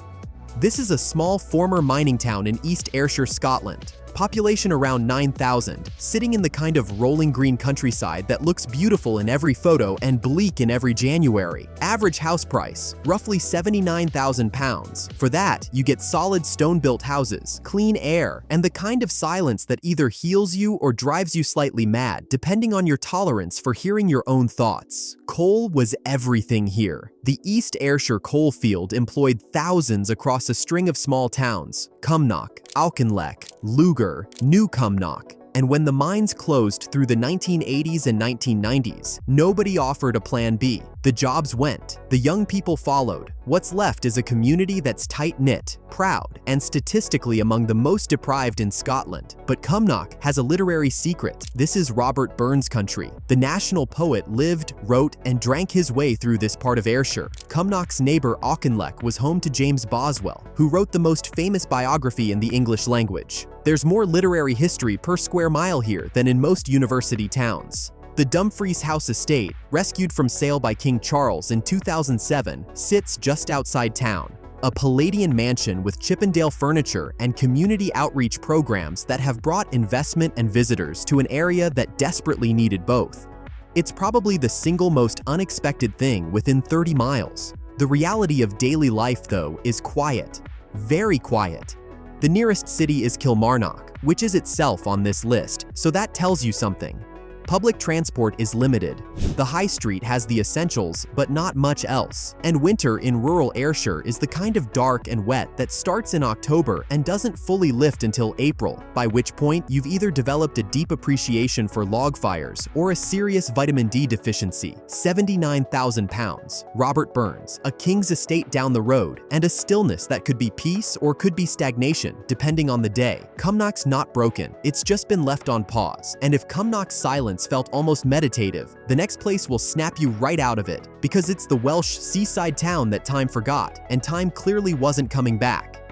This is a small former mining town in East Ayrshire, Scotland. Population around 9,000, sitting in the kind of rolling green countryside that looks beautiful in every photo and bleak in every January. Average house price, roughly £79,000. For that, you get solid stone-built houses, clean air, and the kind of silence that either heals you or drives you slightly mad, depending on your tolerance for hearing your own thoughts. Coal was everything here. The East Ayrshire coal field employed thousands across a string of small towns: Cumnock, Auchinleck, Lugar, New Cumnock. And when the mines closed through the 1980s and 1990s, nobody offered a plan B. The jobs went, the young people followed. What's left is a community that's tight-knit, proud, and statistically among the most deprived in Scotland. But Cumnock has a literary secret. This is Robert Burns' country. The national poet lived, wrote, and drank his way through this part of Ayrshire. Cumnock's neighbor Auchinleck was home to James Boswell, who wrote the most famous biography in the English language. There's more literary history per square mile here than in most university towns. The Dumfries House estate, rescued from sale by King Charles in 2007, sits just outside town. A Palladian mansion with Chippendale furniture and community outreach programs that have brought investment and visitors to an area that desperately needed both. It's probably the single most unexpected thing within 30 miles. The reality of daily life, though, is quiet. Very quiet. The nearest city is Kilmarnock, which is itself on this list, so that tells you something. Public transport is limited. The high street has the essentials, but not much else. And winter in rural Ayrshire is the kind of dark and wet that starts in October and doesn't fully lift until April, by which point you've either developed a deep appreciation for log fires or a serious vitamin D deficiency. £79,000. Robert Burns, a king's estate down the road, and a stillness that could be peace or could be stagnation, depending on the day. Cumnock's not broken, it's just been left on pause. And if Cumnock's silence felt almost meditative, the next place will snap you right out of it, because it's the Welsh seaside town that time forgot, and time clearly wasn't coming back.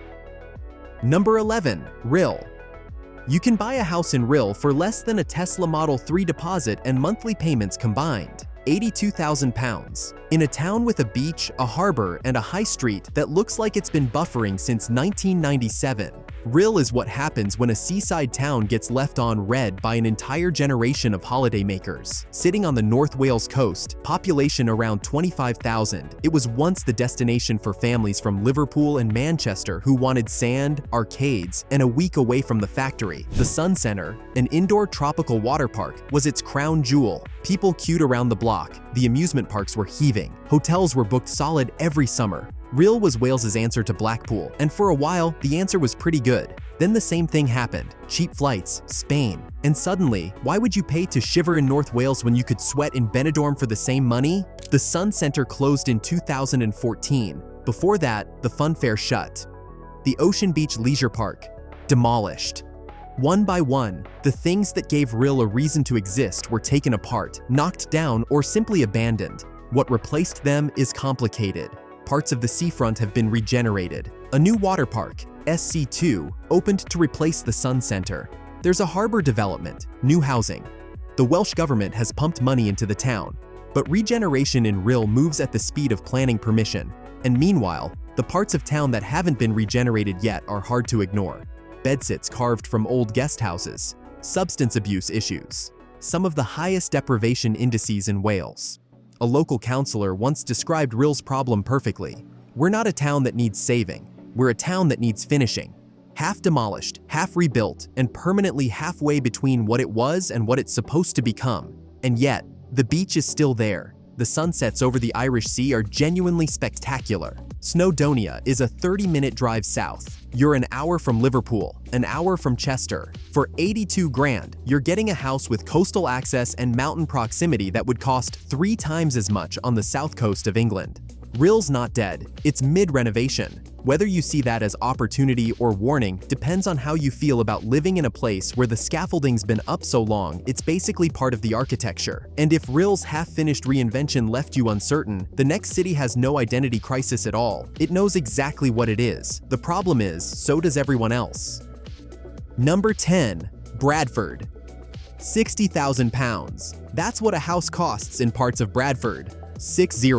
Number 11. Rhyl. You can buy a house in Rhyl for less than a Tesla Model 3 deposit and monthly payments combined. £82,000. In a town with a beach, a harbor, and a high street that looks like it's been buffering since 1997. Rhyl is what happens when a seaside town gets left on red by an entire generation of holidaymakers. Sitting on the North Wales coast, population around 25,000, it was once the destination for families from Liverpool and Manchester who wanted sand, arcades, and a week away from the factory. The Sun Centre, an indoor tropical water park, was its crown jewel. People queued around the block, the amusement parks were heaving, hotels were booked solid every summer. Rhyl was Wales's answer to Blackpool, and for a while, the answer was pretty good. Then the same thing happened. Cheap flights, Spain. And suddenly, why would you pay to shiver in North Wales when you could sweat in Benidorm for the same money? The Sun Centre closed in 2014. Before that, the Fun Fair shut. The Ocean Beach Leisure Park, demolished. One by one, the things that gave Rhyl a reason to exist were taken apart, knocked down, or simply abandoned. What replaced them is complicated. Parts of the seafront have been regenerated. A new water park, SC2, opened to replace the Sun Centre. There's a harbour development, new housing. The Welsh government has pumped money into the town, but regeneration in Rhyl moves at the speed of planning permission. And meanwhile, the parts of town that haven't been regenerated yet are hard to ignore. Bedsits carved from old guest houses, substance abuse issues, some of the highest deprivation indices in Wales. A local councillor once described Ryl's problem perfectly. We're not a town that needs saving, we're a town that needs finishing. Half demolished, half rebuilt, and permanently halfway between what it was and what it's supposed to become. And yet, the beach is still there. The sunsets over the Irish Sea are genuinely spectacular. Snowdonia is a 30-minute drive south. You're an hour from Liverpool, an hour from Chester. For 82 grand, you're getting a house with coastal access and mountain proximity that would cost 3 times as much on the south coast of England. Ryl's not dead, it's mid-renovation. Whether you see that as opportunity or warning depends on how you feel about living in a place where the scaffolding's been up so long it's basically part of the architecture. And if Ryl's half-finished reinvention left you uncertain, the next city has no identity crisis at all. It knows exactly what it is. The problem is, so does everyone else. Number 10. Bradford. £60,000. That's what a house costs in parts of Bradford. 60.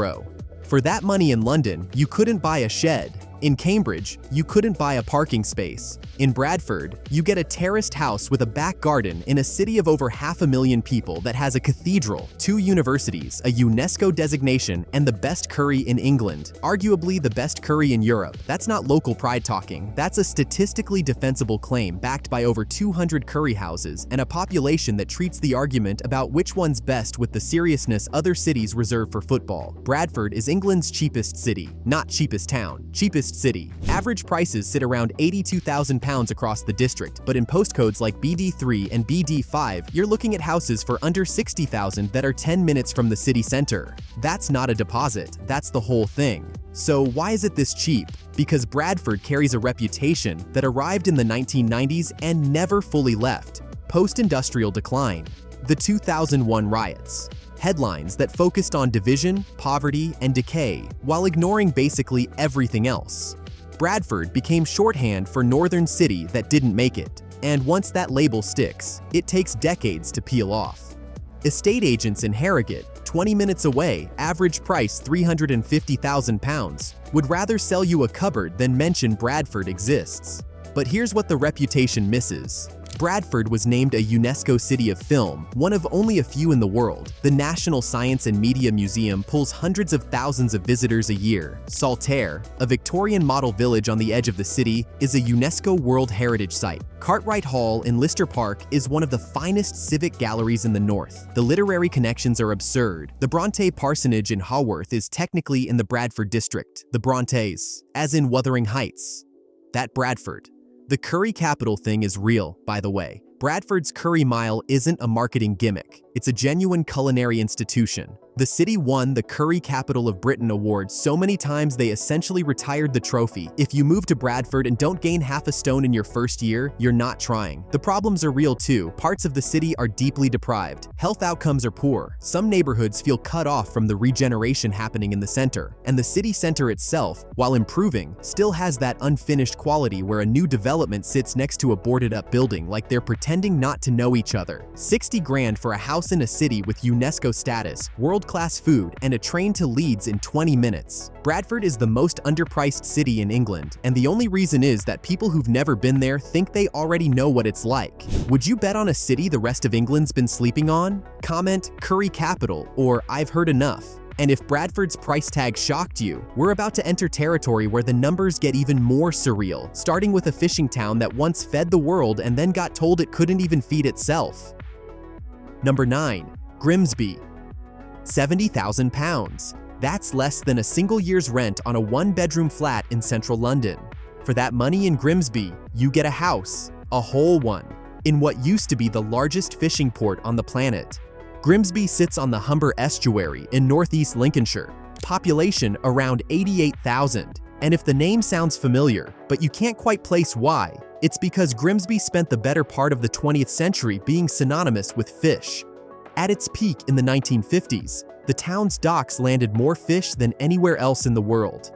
For that money in London, you couldn't buy a shed. In Cambridge, you couldn't buy a parking space. In Bradford, you get a terraced house with a back garden in a city of over 500,000 people that has a cathedral, 2 universities, a UNESCO designation, and the best curry in England, arguably the best curry in Europe. That's not local pride talking, that's a statistically defensible claim backed by over 200 curry houses and a population that treats the argument about which one's best with the seriousness other cities reserve for football. Bradford is England's cheapest city, not cheapest town, cheapest city. Average prices sit around £82,000 across the district, but in postcodes like BD3 and BD5, you're looking at houses for under £60,000 that are 10 minutes from the city center. That's not a deposit, that's the whole thing. So why is it this cheap? Because Bradford carries a reputation that arrived in the 1990s and never fully left. Post-industrial decline, the 2001 riots, headlines that focused on division, poverty, and decay, while ignoring basically everything else. Bradford became shorthand for northern city that didn't make it, and once that label sticks, it takes decades to peel off. Estate agents in Harrogate, 20 minutes away, average price £350,000, would rather sell you a cupboard than mention Bradford exists. But here's what the reputation misses. Bradford was named a UNESCO City of Film, one of only a few in the world. The National Science and Media Museum pulls hundreds of thousands of visitors a year. Saltaire, a Victorian model village on the edge of the city, is a UNESCO World Heritage Site. Cartwright Hall in Lister Park is one of the finest civic galleries in the north. The literary connections are absurd. The Bronte Parsonage in Haworth is technically in the Bradford district. The Brontes, as in Wuthering Heights. That Bradford. The curry capital thing is real, by the way. Bradford's Curry Mile isn't a marketing gimmick. It's a genuine culinary institution. The city won the Curry Capital of Britain award so many times they essentially retired the trophy. If you move to Bradford and don't gain half a stone in your first year, you're not trying. The problems are real too. Parts of the city are deeply deprived. Health outcomes are poor. Some neighborhoods feel cut off from the regeneration happening in the center. And the city center itself, while improving, still has that unfinished quality where a new development sits next to a boarded up building like they're pretending not to know each other. 60 grand for a house in a city with UNESCO status, world-class food, and a train to Leeds in 20 minutes. Bradford is the most underpriced city in England, and the only reason is that people who've never been there think they already know what it's like. Would you bet on a city the rest of England's been sleeping on? Comment Curry Capital or I've heard enough. And if Bradford's price tag shocked you, we're about to enter territory where the numbers get even more surreal, starting with a fishing town that once fed the world and then got told it couldn't even feed itself. Number 9. Grimsby. £70,000. That's less than a single year's rent on a 1-bedroom flat in central London. For that money in Grimsby, you get a house, a whole one, in what used to be the largest fishing port on the planet. Grimsby sits on the Humber estuary in northeast Lincolnshire. Population around 88,000. And if the name sounds familiar, but you can't quite place why, it's because Grimsby spent the better part of the 20th century being synonymous with fish. At its peak in the 1950s, the town's docks landed more fish than anywhere else in the world.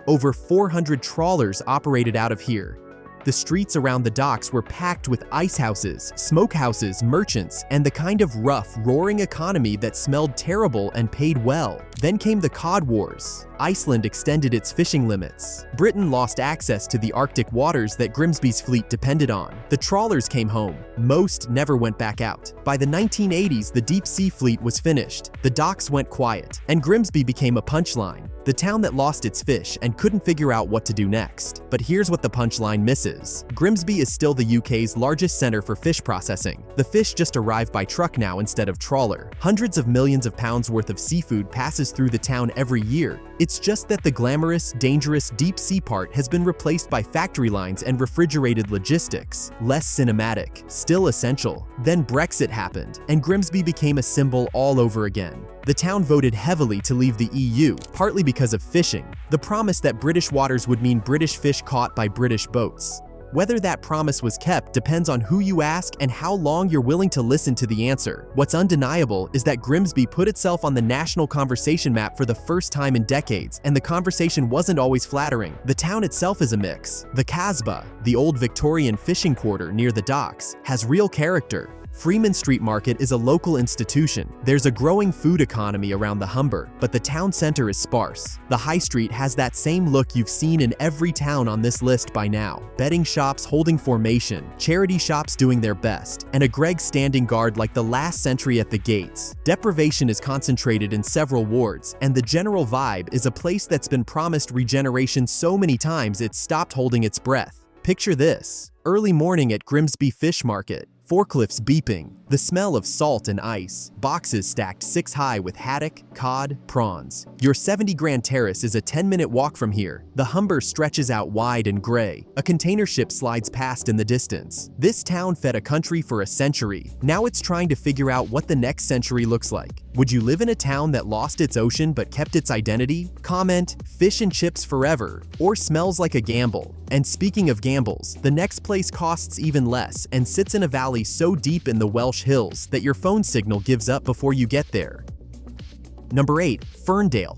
Over 400 trawlers operated out of here. The streets around the docks were packed with ice houses, smokehouses, merchants, and the kind of rough, roaring economy that smelled terrible and paid well. Then came the Cod Wars. Iceland extended its fishing limits. Britain lost access to the Arctic waters that Grimsby's fleet depended on. The trawlers came home. Most never went back out. By the 1980s, the deep sea fleet was finished. The docks went quiet, and Grimsby became a punchline. The town that lost its fish and couldn't figure out what to do next. But here's what the punchline misses. Grimsby is still the UK's largest center for fish processing. The fish just arrive by truck now instead of trawler. Hundreds of millions of pounds worth of seafood passes through the town every year. It's just that the glamorous, dangerous deep sea part has been replaced by factory lines and refrigerated logistics. Less cinematic, still essential. Then Brexit happened, and Grimsby became a symbol all over again. The town voted heavily to leave the EU, partly because of fishing. The promise that British waters would mean British fish caught by British boats. Whether that promise was kept depends on who you ask and how long you're willing to listen to the answer. What's undeniable is that Grimsby put itself on the national conversation map for the first time in decades, and the conversation wasn't always flattering. The town itself is a mix. The Casbah, the old Victorian fishing quarter near the docks, has real character. Freeman Street Market is a local institution. There's a growing food economy around the Humber, but the town center is sparse. The High Street has that same look you've seen in every town on this list by now. Betting shops holding formation, charity shops doing their best, and a Greg standing guard like the last century at the gates. Deprivation is concentrated in several wards, and the general vibe is a place that's been promised regeneration so many times it's stopped holding its breath. Picture this: early morning at Grimsby Fish Market. Forklifts beeping, the smell of salt and ice, boxes stacked 6 high with haddock, cod, prawns. Your 70 Grand Terrace is a 10-minute walk from here. The Humber stretches out wide and gray. A container ship slides past in the distance. This town fed a country for a century. Now it's trying to figure out what the next century looks like. Would you live in a town that lost its ocean but kept its identity? Comment, fish and chips forever, or smells like a gamble. And speaking of gambles, the next place costs even less and sits in a valley so deep in the Welsh hills that your phone signal gives up before you get there. Number 8. Ferndale.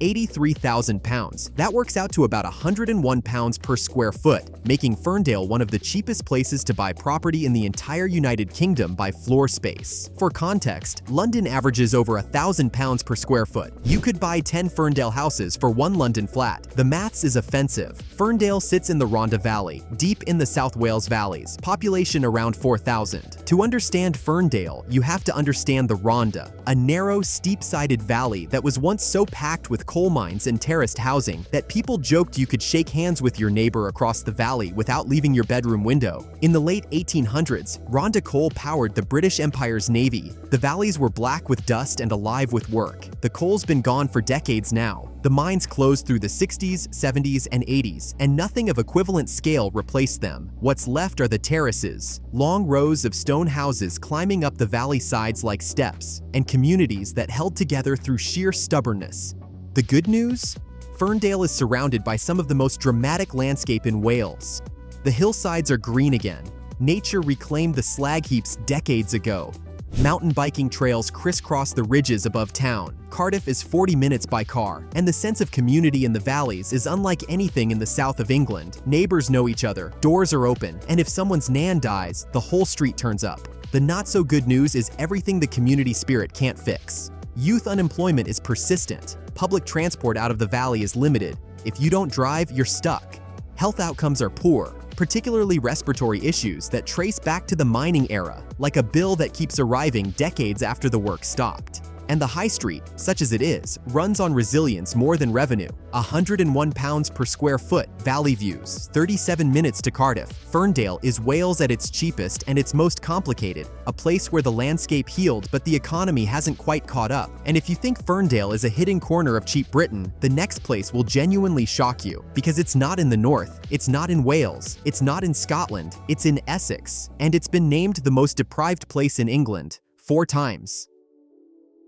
£83,000. That works out to about £101 per square foot, making Ferndale one of the cheapest places to buy property in the entire United Kingdom by floor space. For context, London averages over £1,000 per square foot. You could buy 10 Ferndale houses for one London flat. The maths is offensive. Ferndale sits in the Rhondda Valley, deep in the South Wales valleys, population around 4,000. To understand Ferndale, you have to understand the Rhondda, a narrow, steep-sided valley that was once so packed with coal mines and terraced housing that people joked you could shake hands with your neighbor across the valley without leaving your bedroom window. In the late 1800s, Rhondda coal powered the British Empire's navy. The valleys were black with dust and alive with work. The coal's been gone for decades now. The mines closed through the 60s, 70s, and 80s, and nothing of equivalent scale replaced them. What's left are the terraces, long rows of stone houses climbing up the valley sides like steps, and communities that held together through sheer stubbornness. The good news? Ferndale is surrounded by some of the most dramatic landscape in Wales. The hillsides are green again. Nature reclaimed the slag heaps decades ago. Mountain biking trails crisscross the ridges above town. Cardiff is 40 minutes by car, and the sense of community in the valleys is unlike anything in the south of England. Neighbors know each other, doors are open, and if someone's nan dies, the whole street turns up. The not-so-good news is everything the community spirit can't fix. Youth unemployment is persistent. Public transport out of the valley is limited. If you don't drive, you're stuck. Health outcomes are poor, particularly respiratory issues that trace back to the mining era, like a bill that keeps arriving decades after the work stopped. And the high street, such as it is, runs on resilience more than revenue. £101 per square foot, Valley Views, 37 minutes to Cardiff. Ferndale is Wales at its cheapest and its most complicated, a place where the landscape healed but the economy hasn't quite caught up. And if you think Ferndale is a hidden corner of cheap Britain, the next place will genuinely shock you, because it's not in the north, it's not in Wales, it's not in Scotland, it's in Essex, and it's been named the most deprived place in England 4 times.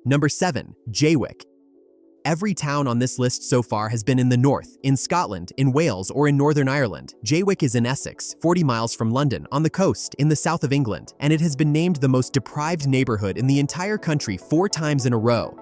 Number 7. Jaywick. Every town on this list so far has been in the north, in Scotland, in Wales, or in Northern Ireland. Jaywick is in Essex, 40 miles from London, on the coast, in the south of England, and it has been named the most deprived neighborhood in the entire country 4 times in a row.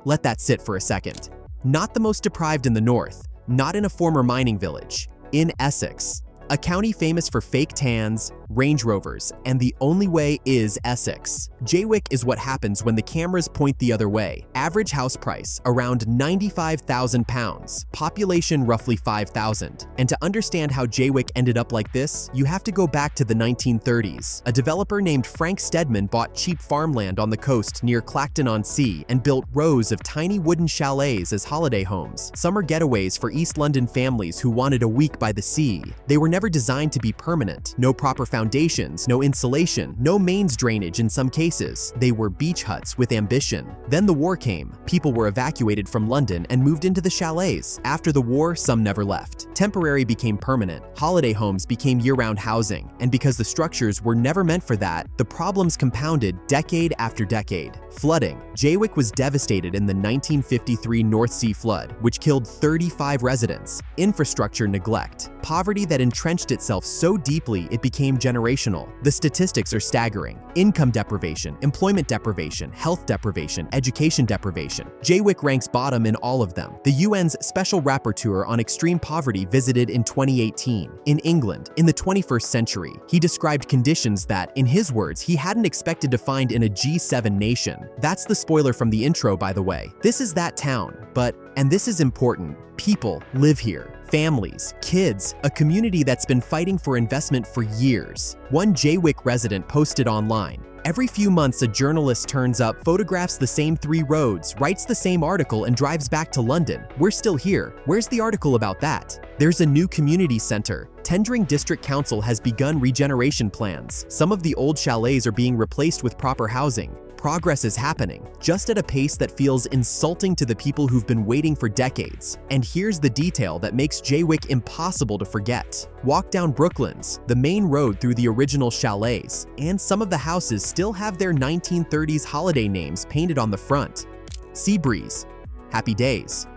Let that sit for a second. Not the most deprived in the north, not in a former mining village, in Essex, a county famous for fake tans, Range Rovers, and the only way is Essex. Jaywick is what happens when the cameras point the other way. Average house price, around £95,000. Population, roughly 5,000. And to understand how Jaywick ended up like this, you have to go back to the 1930s. A developer named Frank Stedman bought cheap farmland on the coast near Clacton-on-Sea and built rows of tiny wooden chalets as holiday homes, summer getaways for East London families who wanted a week by the sea. They were never designed to be permanent. No proper foundations, no insulation, no mains drainage in some cases. They were beach huts with ambition. Then the war came. People were evacuated from London and moved into the chalets. After the war, some never left. Temporary became permanent. Holiday homes became year-round housing. And because the structures were never meant for that, the problems compounded decade after decade. Flooding. Jaywick was devastated in the 1953 North Sea flood, which killed 35 residents. Infrastructure neglect. Poverty that entrenched itself so deeply it became generational. The statistics are staggering. Income deprivation, employment deprivation, health deprivation, education deprivation. Jaywick ranks bottom in all of them. The UN's Special Rapporteur on Extreme Poverty visited in 2018. In England, in the 21st century, he described conditions that, in his words, he hadn't expected to find in a G7 nation. That's the spoiler from the intro, by the way. This is that town, but, and this is important, people live here. Families, kids, a community that's been fighting for investment for years. One Jaywick resident posted online, "Every few months a journalist turns up, photographs the same 3 roads, writes the same article and drives back to London. We're still here. Where's the article about that?" There's a new community center. Tendring District Council has begun regeneration plans. Some of the old chalets are being replaced with proper housing. Progress is happening, just at a pace that feels insulting to the people who've been waiting for decades. And here's the detail that makes Jaywick impossible to forget. Walk down Brooklands, the main road through the original chalets, and some of the houses still have their 1930s holiday names painted on the front. Seabreeze, Happy Days,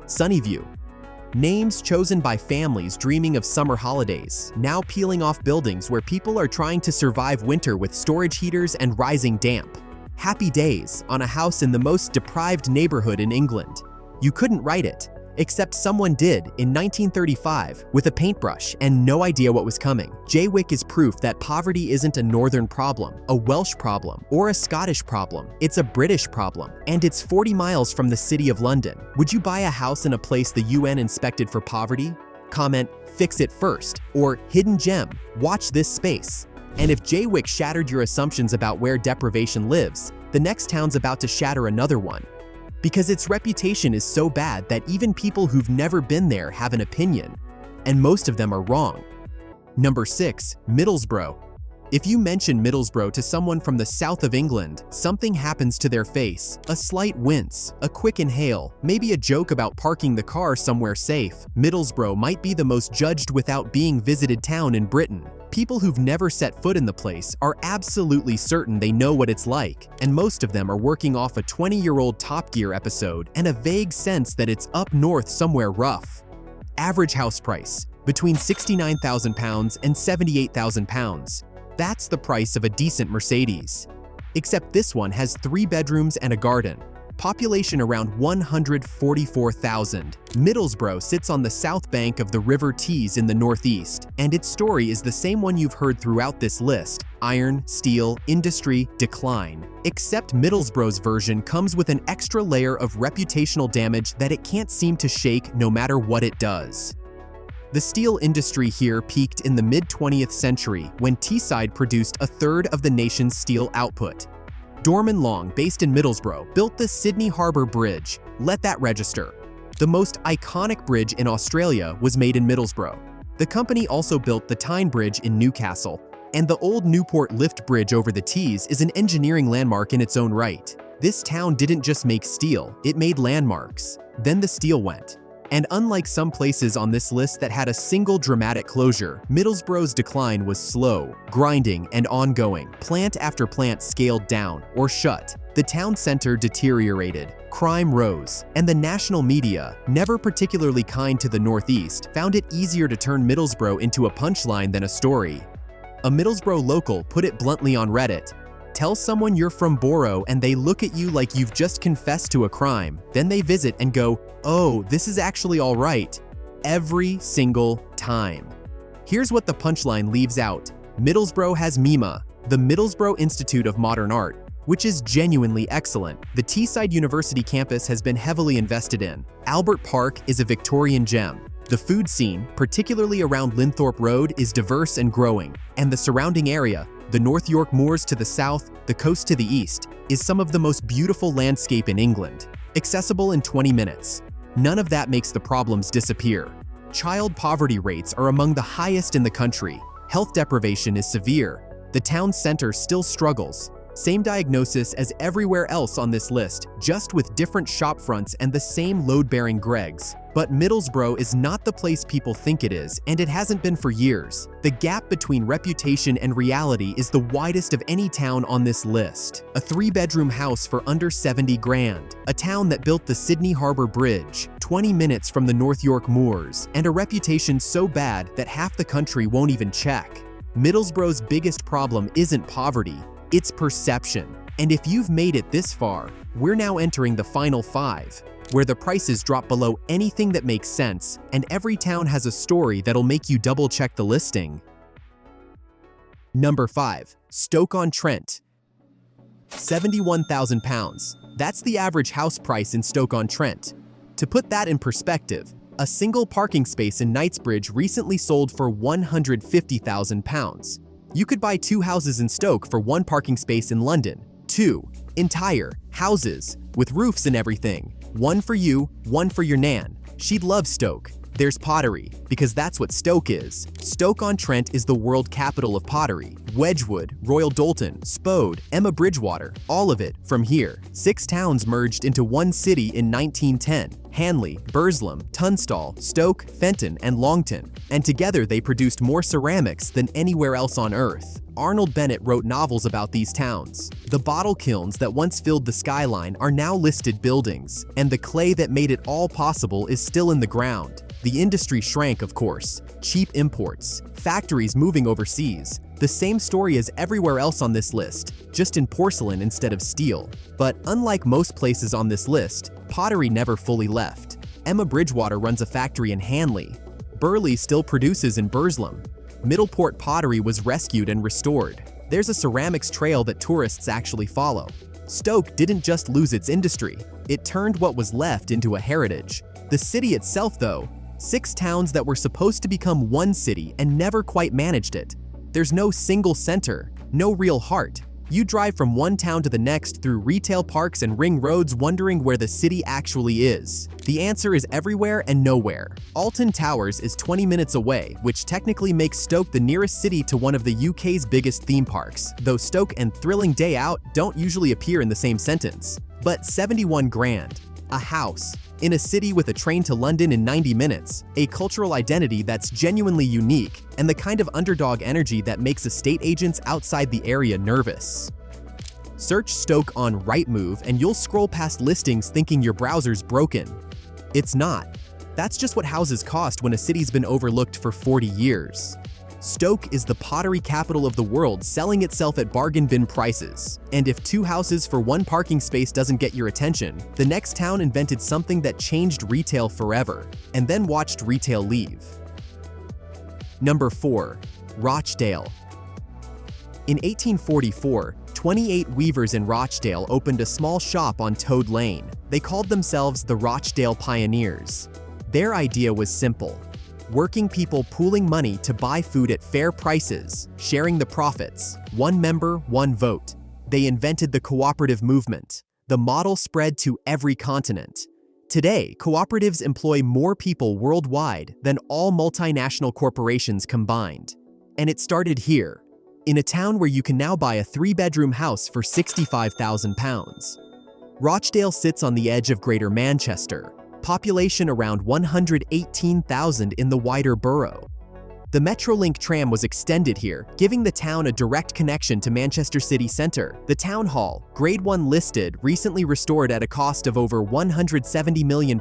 Sunnyview. Names chosen by families dreaming of summer holidays, now peeling off buildings where people are trying to survive winter with storage heaters and rising damp. Happy Days on a house in the most deprived neighborhood in England. You couldn't write it, except someone did in 1935 with a paintbrush and no idea what was coming. Jaywick is proof that poverty isn't a northern problem, a Welsh problem, or a Scottish problem. It's a British problem, and it's 40 miles from the City of London. Would you buy a house in a place the UN inspected for poverty? Comment, "Fix it first," or "Hidden gem, watch this space." And if Jaywick shattered your assumptions about where deprivation lives, the next town's about to shatter another one. Because its reputation is so bad that even people who've never been there have an opinion, and most of them are wrong. Number 6, Middlesbrough. If you mention Middlesbrough to someone from the south of England, something happens to their face. A slight wince, a quick inhale, maybe a joke about parking the car somewhere safe. Middlesbrough might be the most judged without being visited town in Britain. People who've never set foot in the place are absolutely certain they know what it's like, and most of them are working off a 20-year-old Top Gear episode and a vague sense that it's up north somewhere rough. Average house price, between £69,000 and £78,000. That's the price of a decent Mercedes. Except this one has 3 bedrooms and a garden. Population around 144,000. Middlesbrough sits on the south bank of the River Tees in the northeast, and its story is the same one you've heard throughout this list: iron, steel, industry, decline. Except Middlesbrough's version comes with an extra layer of reputational damage that it can't seem to shake no matter what it does. The steel industry here peaked in the mid-20th century when Teesside produced a third of the nation's steel output. Dorman Long, based in Middlesbrough, built the Sydney Harbour Bridge. Let that register. The most iconic bridge in Australia was made in Middlesbrough. The company also built the Tyne Bridge in Newcastle, and the old Newport Lift Bridge over the Tees is an engineering landmark in its own right. This town didn't just make steel, it made landmarks. Then the steel went. And unlike some places on this list that had a single dramatic closure, Middlesbrough's decline was slow, grinding, and ongoing. Plant after plant scaled down or shut. The town center deteriorated, crime rose, and the national media, never particularly kind to the Northeast, found it easier to turn Middlesbrough into a punchline than a story. A Middlesbrough local put it bluntly on Reddit: "Tell someone you're from Barrow and they look at you like you've just confessed to a crime. Then they visit and go, 'Oh, this is actually all right.' Every single time." Here's what the punchline leaves out. Middlesbrough has MIMA, the Middlesbrough Institute of Modern Art, which is genuinely excellent. The Teesside University campus has been heavily invested in. Albert Park is a Victorian gem. The food scene, particularly around Linthorpe Road, is diverse and growing, and the surrounding area, the North York Moors to the south, the coast to the east, is some of the most beautiful landscape in England. Accessible in 20 minutes. None of that makes the problems disappear. Child poverty rates are among the highest in the country. Health deprivation is severe. The town center still struggles. Same diagnosis as everywhere else on this list, just with different shopfronts and the same load-bearing Gregs. But Middlesbrough is not the place people think it is, and it hasn't been for years. The gap between reputation and reality is the widest of any town on this list. A 3-bedroom house for under 70 grand. A town that built the Sydney Harbour Bridge, 20 minutes from the North York Moors, and a reputation so bad that half the country won't even check. Middlesbrough's biggest problem isn't poverty, it's perception. And if you've made it this far, we're now entering the final 5, where the prices drop below anything that makes sense, and every town has a story that'll make you double-check the listing. Number 5. Stoke-on-Trent. £71,000. That's the average house price in Stoke-on-Trent. To put that in perspective, a single parking space in Knightsbridge recently sold for £150,000. You could buy 2 houses in Stoke for 1 parking space in London. 2 entire houses with roofs and everything. 1 for you, 1 for your nan. She'd love Stoke. There's pottery, because that's what Stoke is. Stoke-on-Trent is the world capital of pottery. Wedgwood, Royal Doulton, Spode, Emma Bridgewater, all of it from here. 6 towns merged into one city in 1910. Hanley, Burslem, Tunstall, Stoke, Fenton, and Longton. And together they produced more ceramics than anywhere else on Earth. Arnold Bennett wrote novels about these towns. The bottle kilns that once filled the skyline are now listed buildings, and the clay that made it all possible is still in the ground. The industry shrank, of course. Cheap imports, factories moving overseas. The same story as everywhere else on this list, just in porcelain instead of steel. But unlike most places on this list, pottery never fully left. Emma Bridgewater runs a factory in Hanley. Burley still produces in Burslem. Middleport pottery was rescued and restored. There's a ceramics trail that tourists actually follow. Stoke didn't just lose its industry, it turned what was left into a heritage. The city itself, though, 6 towns that were supposed to become one city and never quite managed it. There's no single center, no real heart. You drive from one town to the next through retail parks and ring roads wondering where the city actually is. The answer is everywhere and nowhere. Alton Towers is 20 minutes away, which technically makes Stoke the nearest city to one of the UK's biggest theme parks, though Stoke and Thrilling Day Out don't usually appear in the same sentence. But 71 grand. A house. In a city with a train to London in 90 minutes, a cultural identity that's genuinely unique, and the kind of underdog energy that makes estate agents outside the area nervous. Search Stoke on Rightmove and you'll scroll past listings thinking your browser's broken. It's not. That's just what houses cost when a city's been overlooked for 40 years. Stoke is the pottery capital of the world, selling itself at bargain bin prices. And if 2 houses for 1 parking space doesn't get your attention, the next town invented something that changed retail forever, and then watched retail leave. Number 4. Rochdale. In 1844, 28 weavers in Rochdale opened a small shop on Toad Lane. They called themselves the Rochdale Pioneers. Their idea was simple. Working people pooling money to buy food at fair prices, sharing the profits, 1 member, 1 vote. They invented the cooperative movement. The model spread to every continent. Today, cooperatives employ more people worldwide than all multinational corporations combined. And it started here, in a town where you can now buy a 3-bedroom house for £65,000. Rochdale sits on the edge of Greater Manchester, population around 118,000 in the wider borough. The Metrolink tram was extended here, giving the town a direct connection to Manchester city centre. The town hall, Grade 1 listed, recently restored at a cost of over £170 million,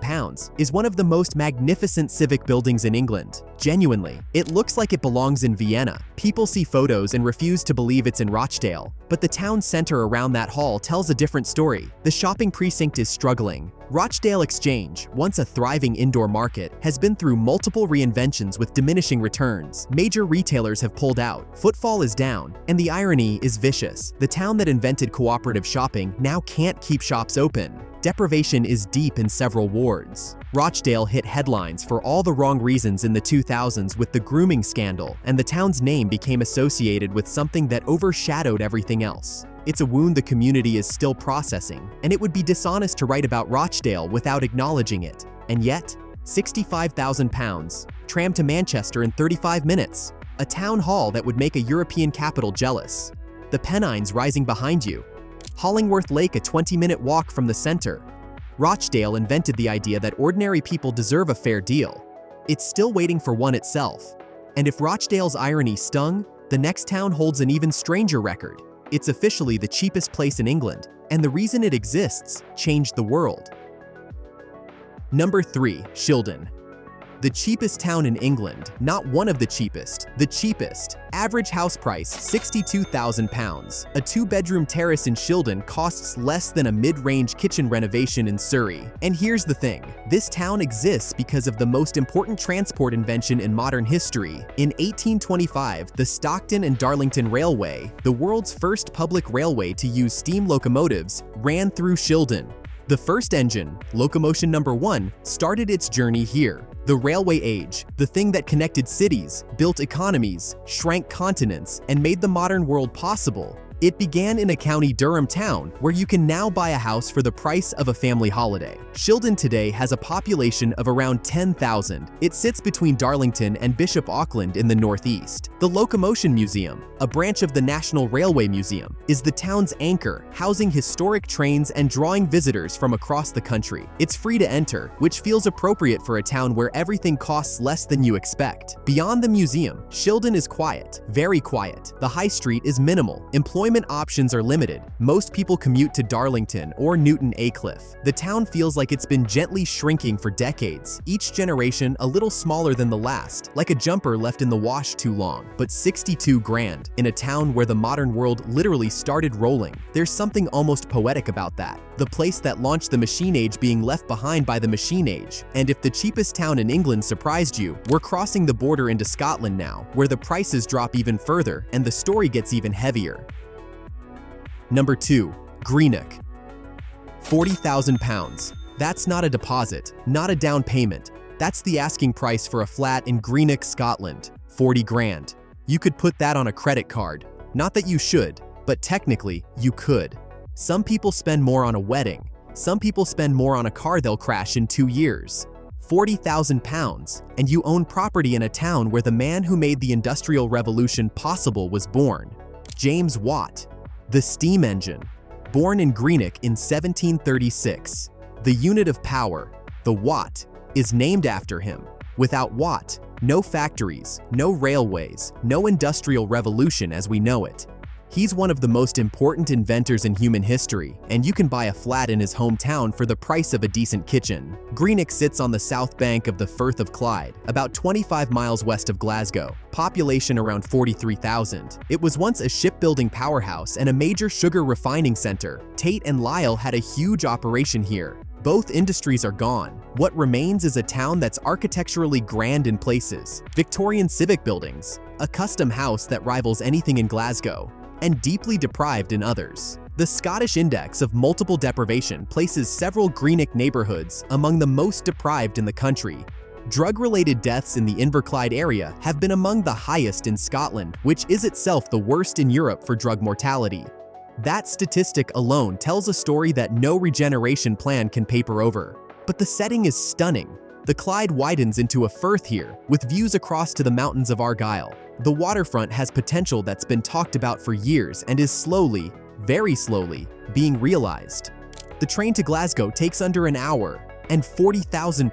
is one of the most magnificent civic buildings in England. Genuinely, it looks like it belongs in Vienna. People see photos and refuse to believe it's in Rochdale, but the town centre around that hall tells a different story. The shopping precinct is struggling. Rochdale Exchange, once a thriving indoor market, has been through multiple reinventions with diminishing returns. Major retailers have pulled out, footfall is down, and the irony is vicious. The town that invented cooperative shopping now can't keep shops open. Deprivation is deep in several wards. Rochdale hit headlines for all the wrong reasons in the 2000s with the grooming scandal, and the town's name became associated with something that overshadowed everything else. It's a wound the community is still processing, and it would be dishonest to write about Rochdale without acknowledging it. And yet, £65,000, tram to Manchester in 35 minutes, a town hall that would make a European capital jealous. The Pennines rising behind you. Hollingworth Lake a 20-minute walk from the center. Rochdale invented the idea that ordinary people deserve a fair deal. It's still waiting for one itself. And if Rochdale's irony stung, the next town holds an even stranger record. It's officially the cheapest place in England, and the reason it exists changed the world. Number 3. Shildon. The cheapest town in England, not one of the cheapest, the cheapest. Average house price £62,000. A 2-bedroom terrace in Shildon costs less than a mid-range kitchen renovation in Surrey. And here's the thing, this town exists because of the most important transport invention in modern history. In 1825, the Stockton and Darlington Railway, the world's first public railway to use steam locomotives, ran through Shildon. The first engine, locomotion number 1, started its journey here. The railway age, the thing that connected cities, built economies, shrank continents, and made the modern world possible. It began in a County Durham town where you can now buy a house for the price of a family holiday. Shildon today has a population of around 10,000. It sits between Darlington and Bishop Auckland in the northeast. The Locomotion Museum, a branch of the National Railway Museum, is the town's anchor, housing historic trains and drawing visitors from across the country. It's free to enter, which feels appropriate for a town where everything costs less than you expect. Beyond the museum, Shildon is quiet, very quiet. The high street is minimal. Employment options are limited. Most people commute to Darlington or Newton Aycliffe. The town feels like it's been gently shrinking for decades, each generation a little smaller than the last, like a jumper left in the wash too long. But 62 grand, in a town where the modern world literally started rolling. There's something almost poetic about that. The place that launched the machine age being left behind by the machine age. And if the cheapest town in England surprised you, we're crossing the border into Scotland now, where the prices drop even further and the story gets even heavier. Number 2. Greenock. £40,000. That's not a deposit, not a down payment. That's the asking price for a flat in Greenock, Scotland. 40 grand. You could put that on a credit card. Not that you should, but technically, you could. Some people spend more on a wedding. Some people spend more on a car they'll crash in 2 years. £40,000, and you own property in a town where the man who made the Industrial Revolution possible was born. James Watt. The steam engine. Born in Greenock in 1736. The unit of power, the watt, is named after him. Without Watt, no factories, no railways, no industrial revolution as we know it. He's one of the most important inventors in human history, and you can buy a flat in his hometown for the price of a decent kitchen. Greenock sits on the south bank of the Firth of Clyde, about 25 miles west of Glasgow, population around 43,000. It was once a shipbuilding powerhouse and a major sugar refining center. Tate and Lyle had a huge operation here. Both industries are gone. What remains is a town that's architecturally grand in places, Victorian civic buildings, a custom house that rivals anything in Glasgow, and deeply deprived in others. The Scottish Index of Multiple Deprivation places several Greenock neighborhoods among the most deprived in the country. Drug-related deaths in the Inverclyde area have been among the highest in Scotland, which is itself the worst in Europe for drug mortality. That statistic alone tells a story that no regeneration plan can paper over. But the setting is stunning. The Clyde widens into a firth here, with views across to the mountains of Argyll. The waterfront has potential that's been talked about for years and is slowly, very slowly, being realized. The train to Glasgow takes under an hour, and £40,000.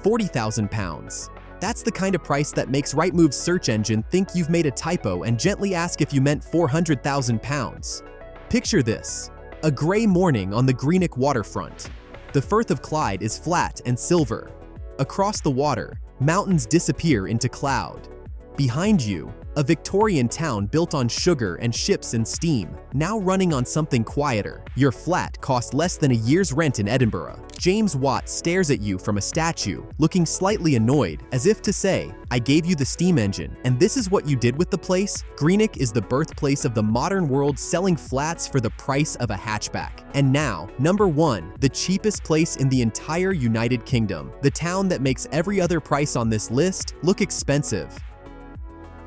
£40,000. That's the kind of price that makes Rightmove's search engine think you've made a typo and gently ask if you meant £400,000. Picture this: a grey morning on the Greenock waterfront. The Firth of Clyde is flat and silver. Across the water, mountains disappear into cloud. Behind you, a Victorian town built on sugar and ships and steam, now running on something quieter. Your flat cost less than a year's rent in Edinburgh. James Watt stares at you from a statue, looking slightly annoyed, as if to say, "I gave you the steam engine, and this is what you did with the place?" Greenock is the birthplace of the modern world, selling flats for the price of a hatchback. And now, number 1, the cheapest place in the entire United Kingdom, the town that makes every other price on this list look expensive.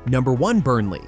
Number 1, Burnley.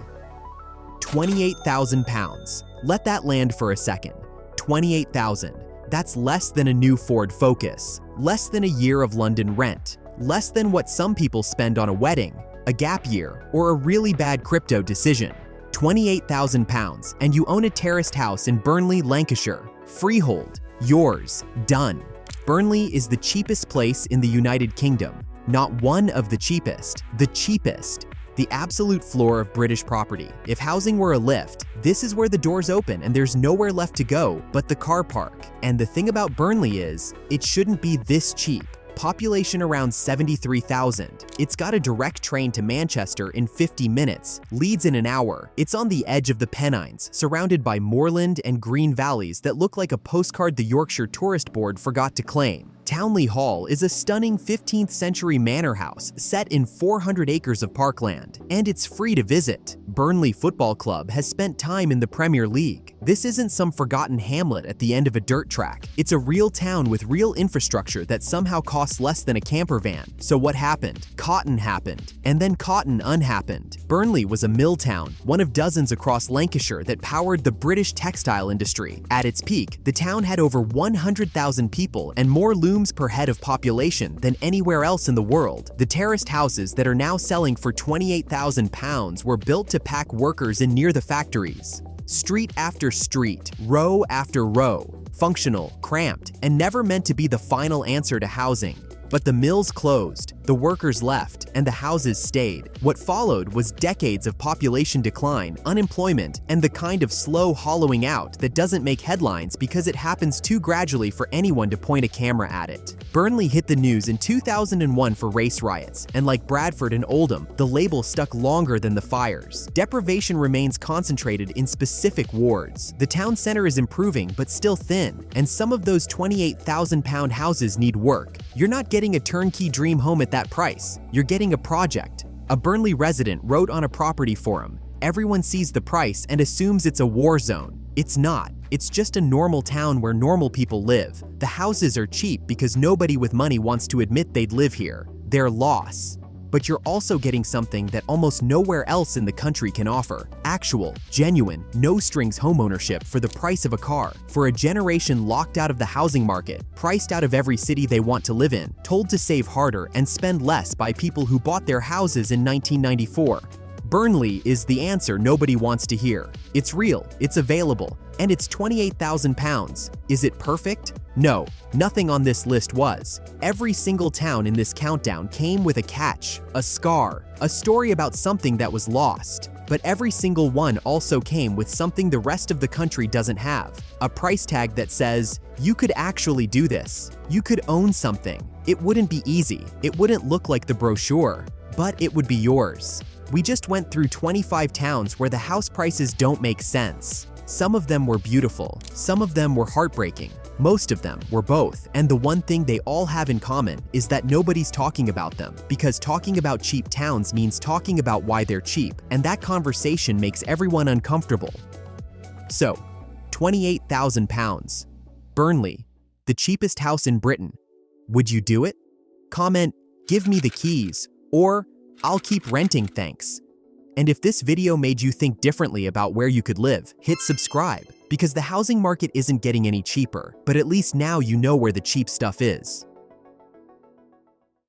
£28,000. Let that land for a second. 28,000. That's less than a new Ford Focus, less than a year of London rent, less than what some people spend on a wedding, a gap year, or a really bad crypto decision. £28,000, and you own a terraced house in Burnley, Lancashire. Freehold. Yours. Done. Burnley is the cheapest place in the United Kingdom. Not one of the cheapest. The cheapest. The absolute floor of British property. If housing were a lift, this is where the doors open and there's nowhere left to go but the car park. And the thing about Burnley is, it shouldn't be this cheap. Population around 73,000. It's got a direct train to Manchester in 50 minutes, Leeds in an hour. It's on the edge of the Pennines, surrounded by moorland and green valleys that look like a postcard the Yorkshire Tourist Board forgot to claim. Townley Hall is a stunning 15th century manor house set in 400 acres of parkland, and it's free to visit. Burnley Football Club has spent time in the Premier League. This isn't some forgotten hamlet at the end of a dirt track. It's a real town with real infrastructure that somehow costs less than a camper van. So what happened? Cotton happened, and then cotton unhappened. Burnley was a mill town, one of dozens across Lancashire that powered the British textile industry. At its peak, the town had over 100,000 people and more looms per head of population than anywhere else in the world. The terraced houses that are now selling for £28,000 were built to pack workers in near the factories. Street after street, row after row, functional, cramped, and never meant to be the final answer to housing. But the mills closed, the workers left, and the houses stayed. What followed was decades of population decline, unemployment, and the kind of slow hollowing out that doesn't make headlines because it happens too gradually for anyone to point a camera at it. Burnley hit the news in 2001 for race riots, and like Bradford and Oldham, the label stuck longer than the fires. Deprivation remains concentrated in specific wards. The town center is improving, but still thin, and some of those £28,000 houses need work. You're not getting a turnkey dream home at that price. You're getting a project. A Burnley resident wrote on a property forum, "Everyone sees the price and assumes it's a war zone. It's not. It's just a normal town where normal people live. The houses are cheap because nobody with money wants to admit they'd live here. They're loss." But you're also getting something that almost nowhere else in the country can offer: actual, genuine, no-strings homeownership for the price of a car, for a generation locked out of the housing market, priced out of every city they want to live in, told to save harder and spend less by people who bought their houses in 1994. Burnley is the answer nobody wants to hear. It's real, it's available, and it's £28,000. Is it perfect? No, nothing on this list was. Every single town in this countdown came with a catch, a scar, a story about something that was lost. But every single one also came with something the rest of the country doesn't have. A price tag that says, you could actually do this. You could own something. It wouldn't be easy. It wouldn't look like the brochure, but it would be yours. We just went through 25 towns where the house prices don't make sense. Some of them were beautiful, some of them were heartbreaking, most of them were both, and the one thing they all have in common is that nobody's talking about them, because talking about cheap towns means talking about why they're cheap, and that conversation makes everyone uncomfortable. So, £28,000. Burnley, the cheapest house in Britain. Would you do it? Comment, "Give me the keys," or "I'll keep renting, thanks." And if this video made you think differently about where you could live, hit subscribe, because the housing market isn't getting any cheaper, but at least now you know where the cheap stuff is.